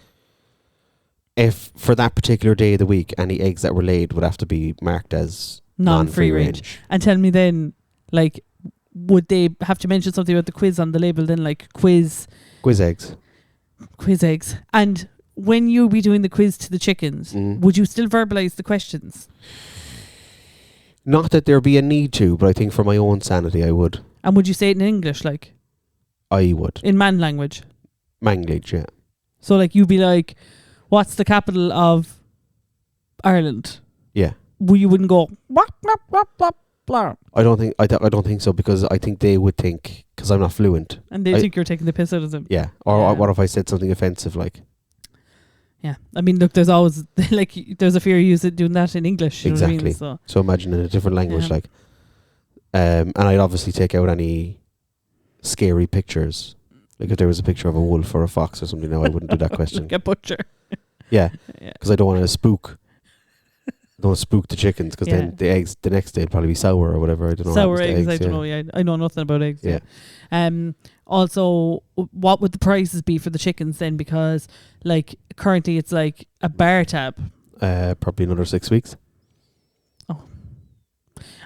if for that particular day of the week, any eggs that were laid would have to be marked as non-free range. And tell me then, like, would they have to mention something about the quiz on the label? Then, like quiz eggs, and when you be doing the quiz to the chickens, would you still verbalise the questions? Not that there be a need to, but I think for my own sanity I would. And would you say it in English, like? I would. In man language? Manglish, yeah. So like you'd be like, what's the capital of Ireland? Yeah. You wouldn't go, blah, blah, blah, blah, blah. I don't think so, because I think they would think, because I'm not fluent. And they think you're taking the piss out of them. Yeah. Or what if I said something offensive like? Yeah, I mean, look, there's always like there's a fear of doing that in English. You know what I Exactly. mean? So imagine in a different language, Yeah. like, and I'd obviously take out any scary pictures. Like if there was a picture of a wolf or a fox or something, no, I wouldn't do that question. Like a butcher. Yeah, Yeah. because I don't want to spook. I don't want to spook the chickens because Yeah. then the eggs the next day would probably be sour or whatever. I don't know. what Sour happens to eggs, I don't know. Yeah, I know nothing about eggs. Yeah. Also, what would the prices be for the chickens then? Because like currently it's like a bar tab. Probably another 6 weeks.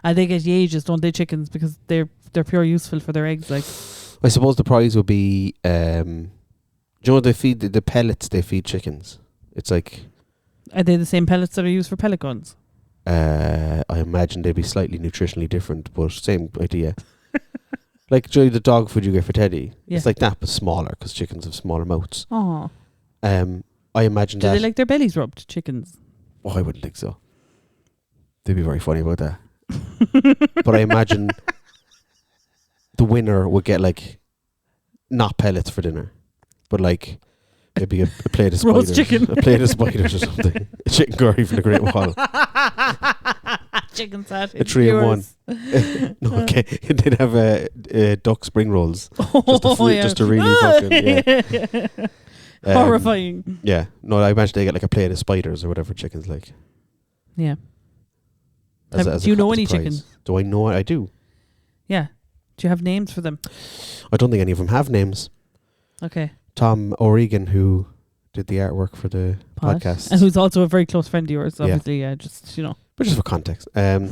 And they get ages, don't they, chickens? Because they're pure useful for their eggs. Like, I suppose the prize would be, do you know they feed the pellets they feed chickens? It's like, are they the same pellets that are used for pellet guns? I imagine they'd be slightly nutritionally different, but same idea. Like the dog food you get for Teddy, Yeah. it's like that but smaller because chickens have smaller mouths. Oh, I imagine do that. they like their bellies rubbed, chickens? Oh, I wouldn't think so. They'd be very funny about that. But I imagine the winner would get like not pellets for dinner, but like maybe a plate of spiders, Roast chicken. a plate of spiders or something, a chicken curry from the Great Wall. Chicken sat. A 3-in-1. No, okay, they'd have duck spring rolls. Just to really fucking horrifying. Yeah, no, I imagine they get like a plate of spiders or whatever chickens like. Yeah. Do Do you know any chickens? Do I know? I do. Yeah. Do you have names for them? I don't think any of them have names. Okay. Tom O'Regan, who did the artwork for the podcast, and who's also a very close friend of yours, obviously. Yeah, just but just for context, that's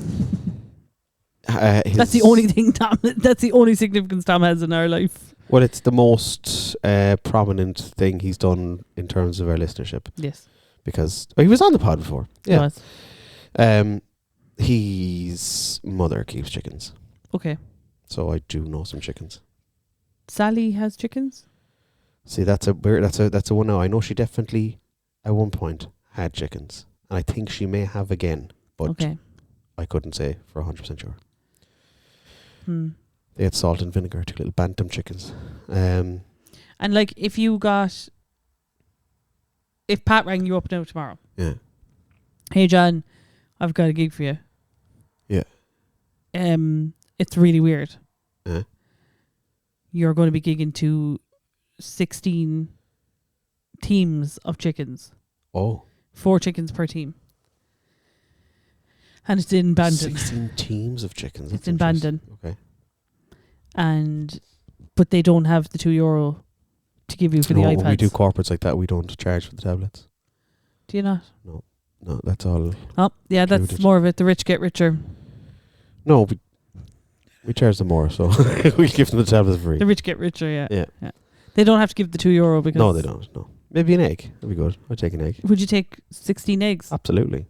the only thing Tom. That's the only significance Tom has in our life. Well, it's the most prominent thing he's done in terms of our listenership. Yes, because he was on the pod before. he was. His mother keeps chickens, Okay. so I do know some chickens. Sally has chickens. See, that's a one now. I know she definitely at one point had chickens, and I think she may have again, but Okay. I couldn't say for 100% sure. They had salt and vinegar, 2 little bantam chickens. And like, if Pat rang you up now tomorrow, Yeah. hey John, I've got a gig for you. Yeah. It's really weird. Uh-huh. You're going to be gigging to 16 teams of chickens. Oh. 4 chickens per team. And it's in Bandon. 16 teams of chickens. It's in Bandon. Okay. But they don't have the €2 to give you for the No, iPads. when we do corporates like that, we don't charge for the tablets. Do you not? No, that's all. Oh, yeah, that's included. more of it. The rich get richer. No, we charge them more, so we give them the tablets free. The rich get richer, yeah. Yeah. They don't have to give the €2 because... No, they don't. No. Maybe an egg. That'd be good. I'd take an egg. Would you take 16 eggs? Absolutely.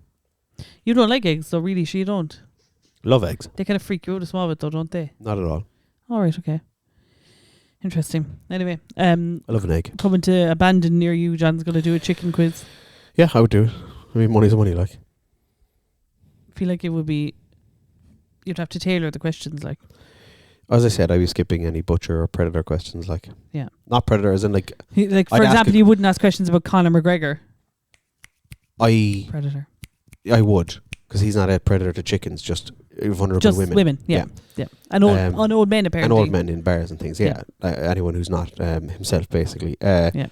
You don't like eggs, so really, you don't. Love eggs. They kind of freak you out a small bit, though, don't they? Not at all. All right, okay. Interesting. Anyway, I love an egg. coming to Abandon near you, John's going to do a chicken quiz. Yeah, I would do it. I mean, money's money, like. I feel like it would be... You'd have to tailor the questions, like... As I said, I'd be skipping any butcher or predator questions, like. Yeah. Not predator, as in, like, Like, for I'd ask example, you wouldn't ask questions about Conor McGregor. I Predator. would, because he's not a predator to chickens, just vulnerable Just women. yeah. And old men, apparently. And old men in bars and things, yeah. Anyone who's not himself, basically. Yeah.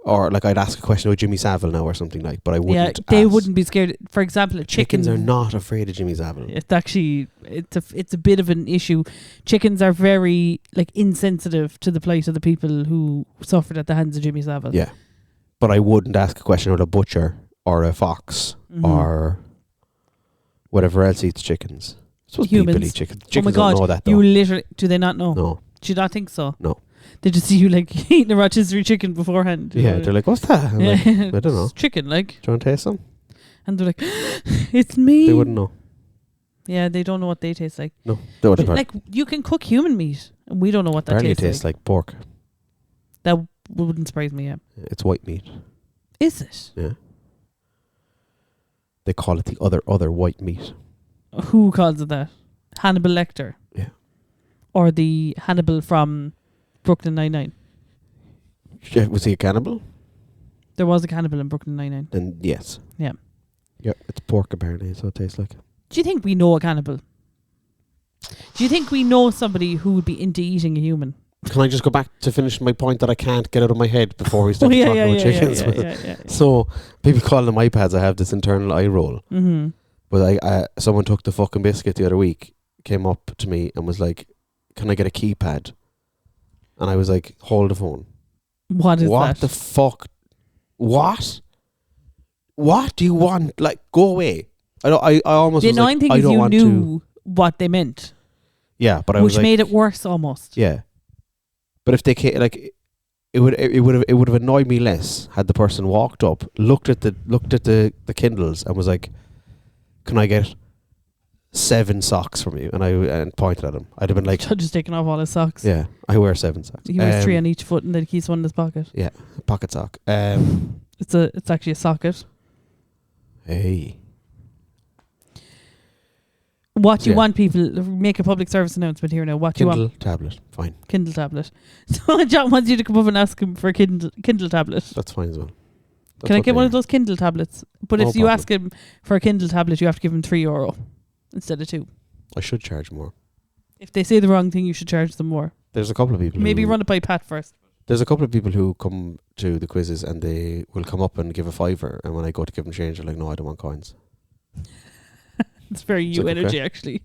Or, like, I'd ask a question about Jimmy Savile now or something, like, but I wouldn't they ask. wouldn't be scared. For example, a chicken... Chickens are not afraid of Jimmy Savile. It's actually... It's a bit of an issue. Chickens are very, like, insensitive to the plight of the people who suffered at the hands of Jimmy Savile. Yeah. But I wouldn't ask a question about a butcher or a fox or whatever else eats chickens. I suppose Humans. people eat chickens. Oh my Chickens God, don't know that, though. you literally... Do they not know? No. Do you not think so? No. They just see you, like, eating a rotisserie chicken beforehand. Yeah, they're like, what's that? I'm like, I don't know. It's chicken, like. Do you want to taste some? And they're like, it's me. They wouldn't know. Yeah, they don't know what they taste like. No, they wouldn't. But, like, you can cook human meat, and we don't know what that Apparently tastes it tastes like pork. That wouldn't surprise me, yeah. It's white meat. Is it? Yeah. They call it the other white meat. Who calls it that? Hannibal Lecter? Yeah. Or the Hannibal from Brooklyn Nine-Nine? Yeah, was he a cannibal? There was a cannibal in Brooklyn Nine-Nine. Then yes. Yeah. Yeah, it's pork apparently, so it tastes like. Do you think we know a cannibal? Do you think we know somebody who would be into eating a human? Can I just go back to finish my point that I can't get out of my head before we start talking about chickens? Yeah. So people call them iPads. I have this internal eye roll. Mm-hmm. But someone took the fucking biscuit the other week, came up to me and was like, "Can I get a keypad?" And I was like, "Hold the phone." What is that? What the fuck? What? What do you want? Like, go away. I almost the was annoying like, thing I is don't you want knew to. what they meant. Yeah, but I which was like, made it worse almost. Yeah, but if they came, like, it would have annoyed me less had the person walked up, looked at the Kindles and was like, "Can I get 7 socks from you?" And pointed at him. I'd have been like, Just taking off all his socks. "Yeah, I wear 7 socks." He wears 3 on each foot and then he keeps one in his pocket. Yeah, pocket sock. It's actually a socket. Hey. What do you want people make a public service announcement here now? What do you want? Kindle tablet, fine. Kindle tablet. So John wants you to come up and ask him for a Kindle tablet. That's fine as well. Can I get one of those Kindle tablets? But No if you problem. ask him for a Kindle tablet, you have to give him €3 instead of 2. I should charge more. If they say the wrong thing, you should charge them more. There's a couple of people. Maybe run it by Pat first. There's a couple of people who come to the quizzes and they will come up and give a $5, and when I go to give them change, they're like, "No, I don't want coins." It's very you like, energy, okay. actually.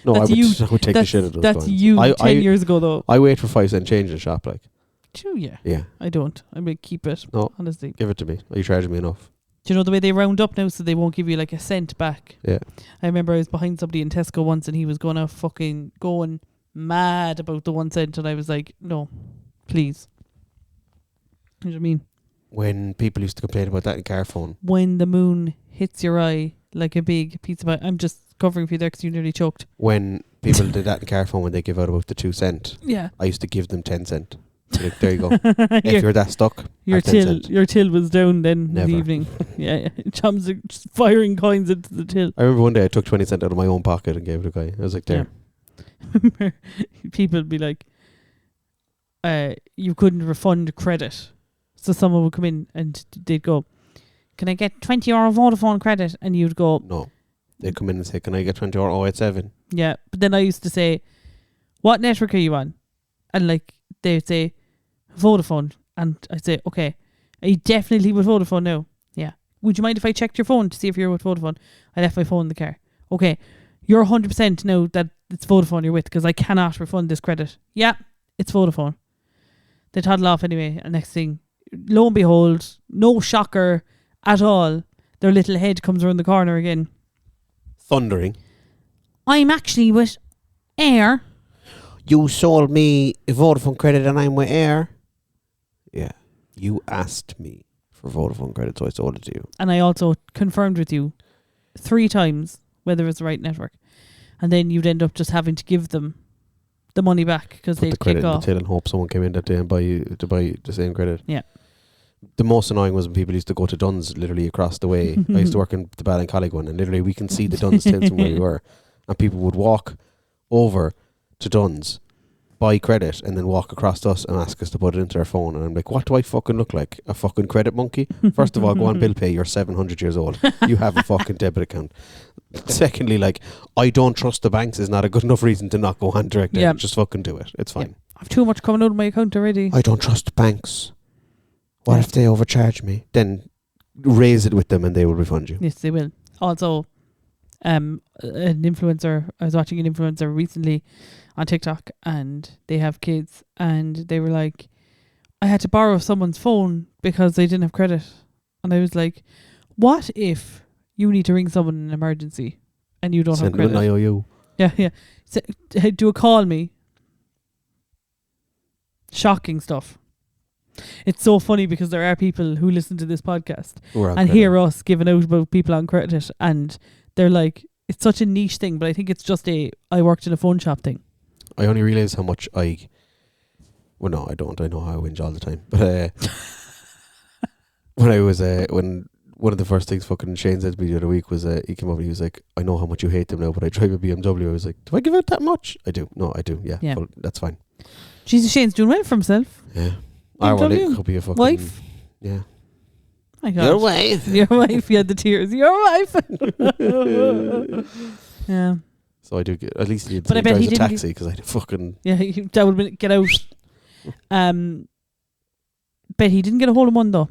No, That's I would take the shit out of those That's coins. you I 10 years ago, though. I wait for 5-cent change in the shop, like. True, yeah. Yeah. I don't. I may keep it, No. honestly. Give it to me. Are you charging me enough? Do you know the way they round up now so they won't give you like a cent back? Yeah. I remember I was behind somebody in Tesco once and he was going mad about the 1 cent, and I was like, "No, please." You know what I mean? When people used to complain about that in Carphone. When the moon hits your eye like a big pizza pie. I'm just covering for you there because you nearly choked. When people did that in Carphone, when they give out about the 2 cent, Yeah. I used to give them 10 cent. Like, there you go. If you're that stuck, your have 10 cent. your till was down then in Never. the evening. Yeah. Chums are just firing coins into the till. I remember one day I took 20 cent out of my own pocket and gave it to a guy. I was like, there. Yeah. People would be like, you couldn't refund credit. So someone would come in and they'd go, "Can I get €20 Vodafone credit?" And you'd go, No. They'd come in and say, "Can I get 20 or 087? yeah. But then I used to say, "What network are you on?" And like they'd say, "Vodafone." And I'd say, "Okay, are you definitely with Vodafone now?" "Yeah." "Would you mind if I checked your phone to see if you're with Vodafone?" "I left my phone in the car." "Okay, you're 100% now that it's Vodafone you're with because I cannot refund this credit." "Yeah, it's Vodafone." They toddle off anyway, and next thing, lo and behold, no shocker at all, their little head comes around the corner again. Thundering. "I'm actually with Air." You sold me a Vodafone credit and I'm with Air. Yeah. You asked me for Vodafone credit, so I sold it to you. And I also confirmed with you 3 times whether it's the right network. And then you'd end up just having to give them the money back because Put they'd the credit kick in the off. till and hope someone came in that day and buy the same credit. Yeah. The most annoying was when people used to go to Dunn's literally across the way. I used to work in the Ballincollig one, and literally we can see the Dunn's tills from where we were. And people would walk over to Dunn's, buy credit, and then walk across to us and ask us to put it into their phone. And I'm like, what do I fucking look like? A fucking credit monkey? First of all, go on bill pay. You're 700 years old. You have a fucking debit account. Secondly, like, I don't trust the banks is not a good enough reason to not go on direct debit. Yeah. Just fucking do it. It's fine. I've too much coming out of my account already. I don't trust banks. What if they overcharge me? Then raise it with them and they will refund you. Yes, they will. Also, an influencer, I was watching an influencer recently on TikTok, and they have kids, and they were like, "I had to borrow someone's phone because they didn't have credit." And I was like, what if you need to ring someone in an emergency and you don't Send have them credit? an IOU. Yeah. Do a call me. Shocking stuff. It's so funny because there are people who listen to this podcast and hear us giving out about people on credit, and they're like, it's such a niche thing, but I think it's just I worked in a phone shop thing. I only realise how much well, no, I don't. I know how I whinge all the time. But when I was when one of the first things fucking Shane said to me the other week was he came over and he was like, "I know how much you hate them now, but I drive a BMW." I was like, "Do I give out that much?" "I do." "No, I do." Yeah. Well, that's fine. Jesus, Shane's doing well for himself. Yeah. BMW? It could be a fucking Wife? Yeah. my God. Your wife. Your wife. You had the tears. Your wife. Yeah. So I do get, at least he But I bet drives he a didn't taxi because I fucking... Yeah, that would have been, get out. Bet he didn't get a hole in one though.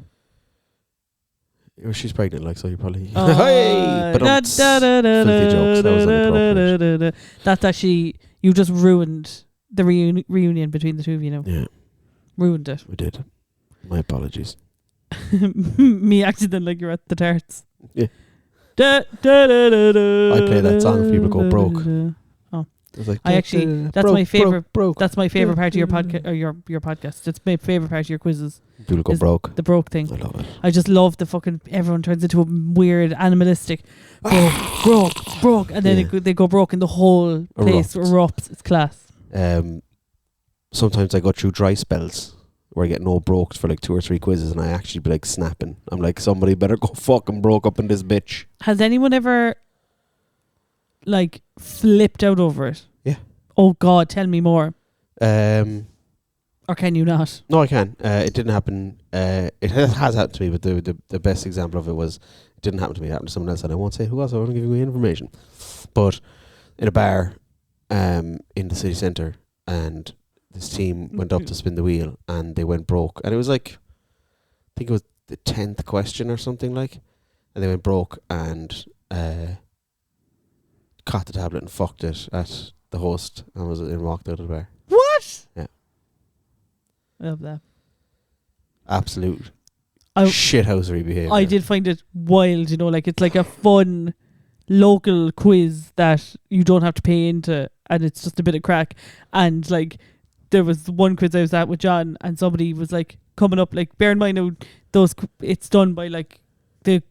She's pregnant, like, so you probably... Oh, Hey! But filthy jokes. That was inappropriate. That's actually, you just ruined the reunion between the two of you now. Yeah, Ruined it. we did. My apologies. Me acting then like you're at the tarts. Yeah. I play that song if people go broke. It's like, I actually, that's broke, my favorite. broke. That's my favorite part of your podcast, or your podcast. It's my favorite part of your quizzes. People go is broke. The broke thing. I love it. I just love the fucking, everyone turns into a weird animalistic broke, and then they go broke and the whole place erupts. It's class. Sometimes I go through dry spells where I get no broked for like 2 or 3 quizzes and I actually be like snapping. I'm like, somebody better go fucking broke up in this bitch. Has anyone ever like flipped out over it? Yeah. Oh God, tell me more. Or can you not? No, I can. It didn't happen. It has happened to me, but the best example of it was, it didn't happen to me. It happened to someone else, and I won't say who else. I won't give you information. But in a bar in the city centre, and this team went up to spin the wheel, and they went broke. And it was like, I think it was the 10th question or something like, and they went broke and caught the tablet and fucked it at the host and walked out of the bar. What? Yeah. I love that. Absolute shithousery behaviour. I did find it wild, you know, like it's like a fun local quiz that you don't have to pay into, and it's just a bit of crack. And like, there was one quiz I was at with John, and somebody was like coming up, like, bear in mind now, it's done by like the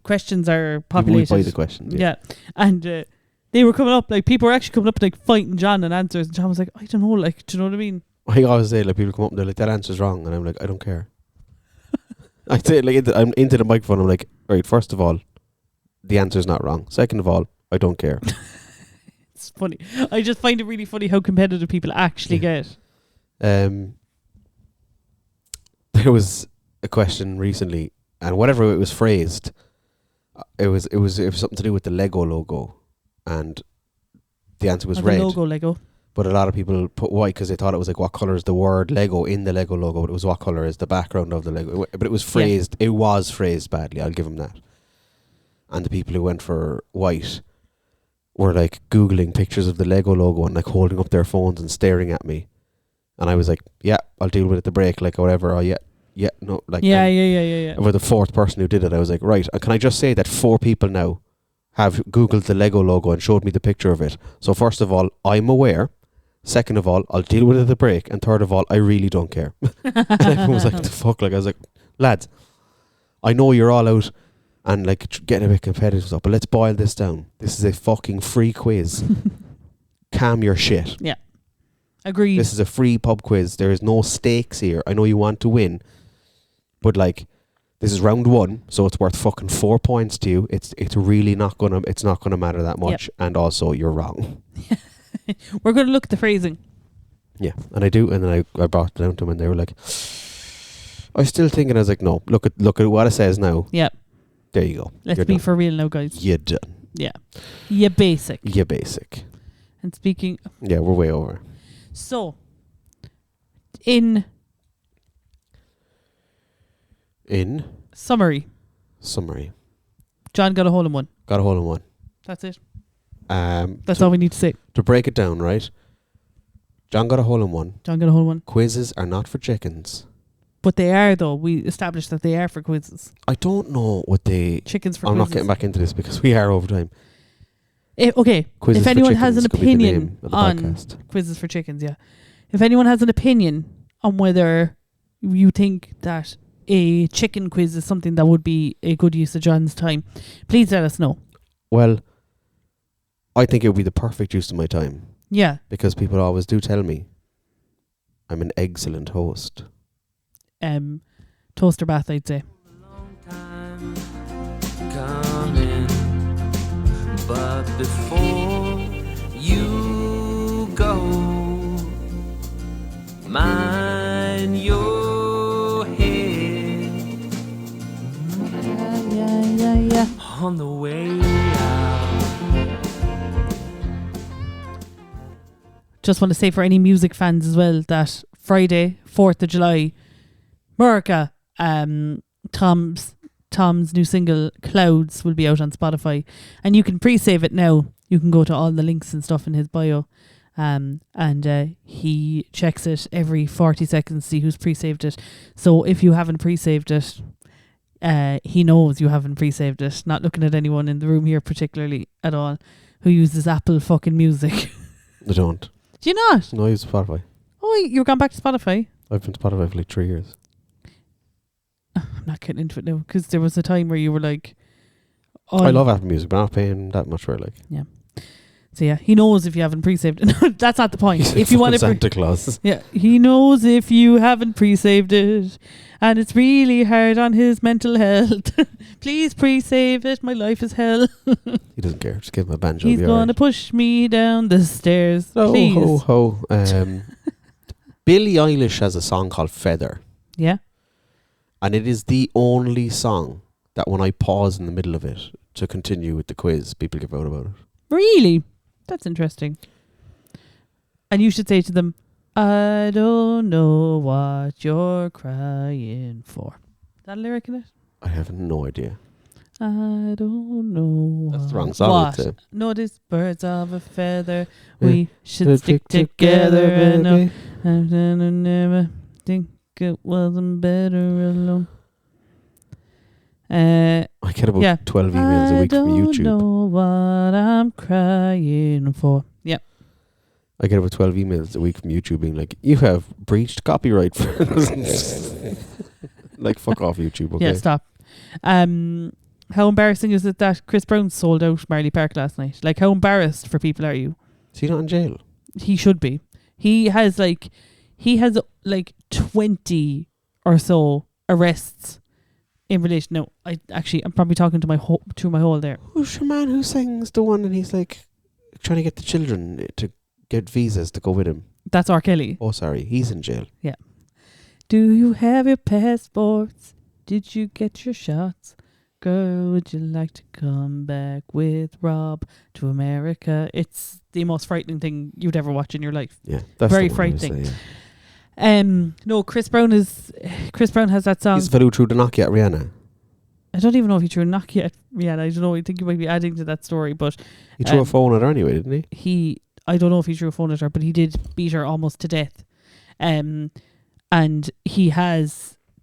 questions are populated by the questions. Yeah. And they were coming up, like people were actually coming up and like fighting John and answers, and John was like, I don't know, like, do you know what I mean? I always say, like, people come up and they're like, that answer's wrong, and I'm like, I don't care. I say it like, I'm into the microphone, I'm like, right, first of all, the answer's not wrong. Second of all, I don't care. It's funny. I just find it really funny how competitive people actually get. There was a question recently, and whatever it was phrased, it was something to do with the Lego logo, and the answer was red. The logo Lego. But a lot of people put white because they thought it was like, what colour is the word Lego in the Lego logo? But it was, what colour is the background of the Lego? But it was phrased. Yeah. It was phrased badly. I'll give them that. And the people who went for white were like Googling pictures of the Lego logo and like holding up their phones and staring at me. And I was like, yeah, I'll deal with it at the break, like, or whatever. Or no, like. Yeah. For the 4th person who did it, I was like, right, can I just say that 4 people now have Googled the Lego logo and showed me the picture of it? So first of all, I'm aware. Second of all, I'll deal with it at the break. And third of all, I really don't care. And everyone was like, the fuck? Like, I was like, lads, I know you're all out and like getting a bit competitive stuff, but let's boil this down. This is a fucking free quiz. Calm your shit. Yeah. Agreed. This is a free pub quiz. There is no stakes here. I know you want to win, but like, this is round 1, so it's worth fucking 4 points to you. It's really not gonna matter that much. Yep. And also, you're wrong. We're going to look at the phrasing. Yeah, and I do, and then I brought it down to them, and they were like, I was still thinking. I was like, no, look at what it says now. Yeah. There you go. Let's be for real now, guys. You're done. Yeah. You're basic. You're basic. And speaking... Yeah, we're way over. So, in summary, John got a hole in one. Got a hole in one. That's it. That's all we need to say. To break it down, right? John got a hole in one. Quizzes are not for chickens. But they are, though. We established that they are for quizzes. I don't know what they... Chickens for I'm quizzes. not getting back into this because we are over time. Okay. Quizzes if anyone for has an opinion on podcast. Quizzes for chickens, yeah. If anyone has an opinion on whether you think that a chicken quiz is something that would be a good use of John's time, please let us know. Well, I think it would be the perfect use of my time. Yeah. Because people always do tell me I'm an excellent host. Toaster bath, I'd say. Long time coming, but before you go, mind your head. Yeah. on the way out. Just want to say for any music fans as well that Friday, 4th of July, America, Tom's new single Clouds will be out on Spotify, and you can pre-save it now. You can go to all the links and stuff in his bio, and he checks it every 40 seconds, see who's pre-saved it. So if you haven't pre-saved it, he knows you haven't pre-saved it. Not looking at anyone in the room here particularly at all who uses Apple fucking Music. I don't. Do you not? No, I use Spotify. Oh, you're gone back to Spotify? I've been Spotify for like 3 years. I'm not getting into it now because there was a time where you were like, oh, I love Apple Music, but I'm not paying that much for it. Like, so yeah, he knows if you haven't pre-saved it. That's not the point. If you want to, Santa Claus. yeah, he knows if you haven't pre-saved it, and it's really hard on his mental health. Please pre-save it. My life is hell. He doesn't care. Just give him a banjo. He's going to push me down the stairs. Oh, Please. ho, ho. Billie Eilish has a song called Feather. Yeah. And it is the only song that when I pause in the middle of it to continue with the quiz, people give out about it. Really? That's interesting. And you should say to them, I don't know what you're crying for. Is that a lyric in it? I have no idea. I don't know. That's the wrong song. What? I'd say. Notice birds of a feather. Yeah. We should stick together. But no, I never think it wasn't better alone. I get about 12 emails a week from YouTube. I don't know what I'm crying for. Yep. I get about 12 emails a week from YouTube being like, you have breached copyright. Like, fuck off, YouTube, okay? Yeah, stop. How embarrassing is it that Chris Brown sold out Marley Park last night? Like, how embarrassed for people are you? Is he not in jail? He should be. He has 20 or so arrests in relation. No, I'm probably talking to through my hole there. Who's your man who sings the one and he's like trying to get the children to get visas to go with him? That's R. Kelly. Oh, sorry. He's in jail. Yeah. Do you have your passports? Did you get your shots? Girl, would you like to come back with Rob to America? It's the most frightening thing you'd ever watch in your life. Yeah. That's Very the one I would frightening. say, yeah. No, Chris Brown has that song. He's Valu through the Nokia at Rihanna. I don't even know if he threw a Nokia at Rihanna. I don't know. I think you might be adding to that story, but He threw a phone at her anyway, didn't he? I don't know if he threw a phone at her, but he did beat her almost to death. And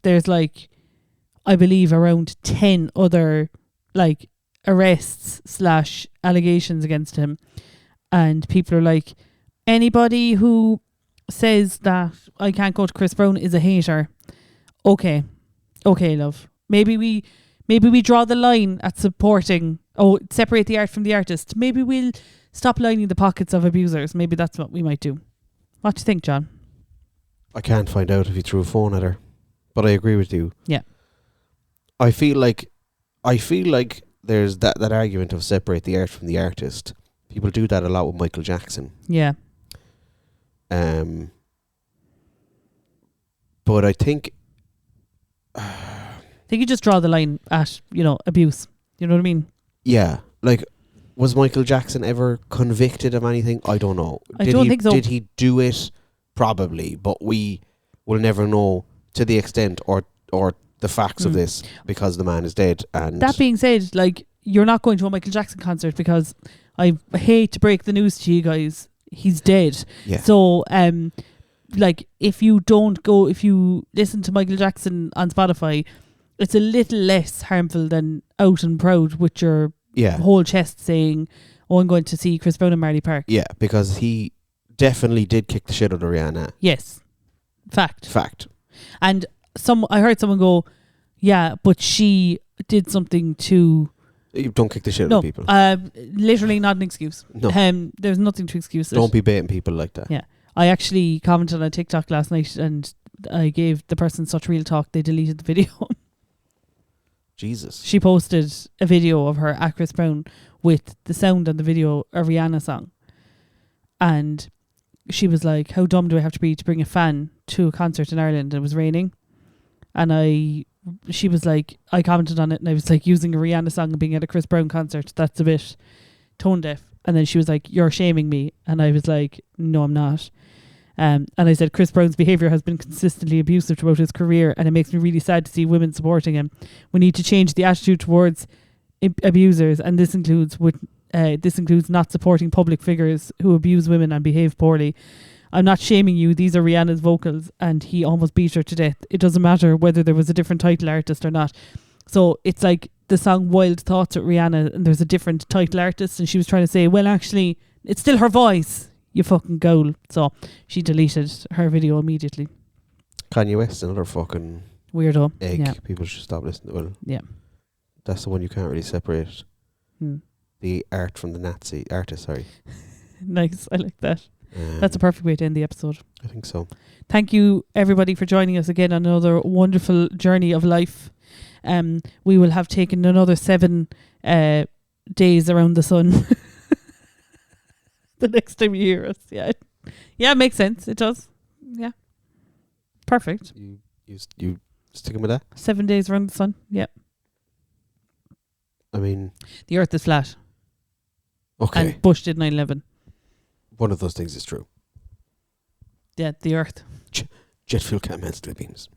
there's like, I believe around 10 other like arrests / allegations against him. And people are like, anybody who says that I can't go to Chris Brown is a hater. Okay, love. Maybe we draw the line at supporting, separate the art from the artist. Maybe we'll stop lining the pockets of abusers. Maybe that's what we might do. What do you think, John? I can't find out if he threw a phone at her, but I agree with you. Yeah. I feel like there's that argument of separate the art from the artist. People do that a lot with Michael Jackson. Yeah. But I think you just draw the line at, abuse. You know what I mean? Yeah. Like, was Michael Jackson ever convicted of anything? I don't know. I don't think so. Did he do it? Probably, but we will never know to the extent or the facts of this because the man is dead. And that being said, like, you're not going to a Michael Jackson concert because I hate to break the news to you guys, he's dead. Yeah. So, like, if you listen to Michael Jackson on Spotify, it's a little less harmful than out and proud with your whole chest saying, "Oh, I'm going to see Chris Brown and Marley Park." Yeah, because he definitely did kick the shit out of Rihanna. Yes, fact. And I heard someone go, "Yeah, but she did something to." You don't kick the shit out of people. Literally not an excuse. No. There's nothing to excuse it. Don't be baiting people like that. Yeah. I actually commented on TikTok last night and I gave the person such real talk they deleted the video. Jesus. She posted a video of her at Chris Brown with the sound on the video a Rihanna song. And she was like, how dumb do I have to be to bring a fan to a concert in Ireland? And it was raining. And I she was like, I commented on it and I was like, using a Rihanna song and being at a Chris Brown concert, that's a bit tone deaf. And then she was like, you're shaming me. And I was like, no, I'm not. And I said, Chris Brown's behaviour has been consistently abusive throughout his career, and it makes me really sad to see women supporting him. We need to change the attitude towards abusers, and this includes not supporting public figures who abuse women and behave poorly. I'm not shaming you. These are Rihanna's vocals, and he almost beat her to death. It doesn't matter whether there was a different title artist or not. So it's like the song Wild Thoughts with Rihanna, and there's a different title artist, and she was trying to say, well, actually, it's still her voice, you fucking goal. So she deleted her video immediately. Kanye West, another fucking Weirdo. egg. Yeah. People should stop listening. Well, Yeah. that's the one you can't really separate. The art from the Nazi artist, sorry. Nice. I like that. That's a perfect way to end the episode. I think so. Thank you, everybody, for joining us again on another wonderful journey of life. We will have taken another 7 days around the sun the next time you hear us. Yeah, it makes sense. It does. Yeah, perfect. You sticking with that? 7 days around the sun. Yeah. I mean, The Earth is flat. okay. And Bush did 9/11. One of those things is true. Yeah, the Earth. Jet fuel can't melt steel beams.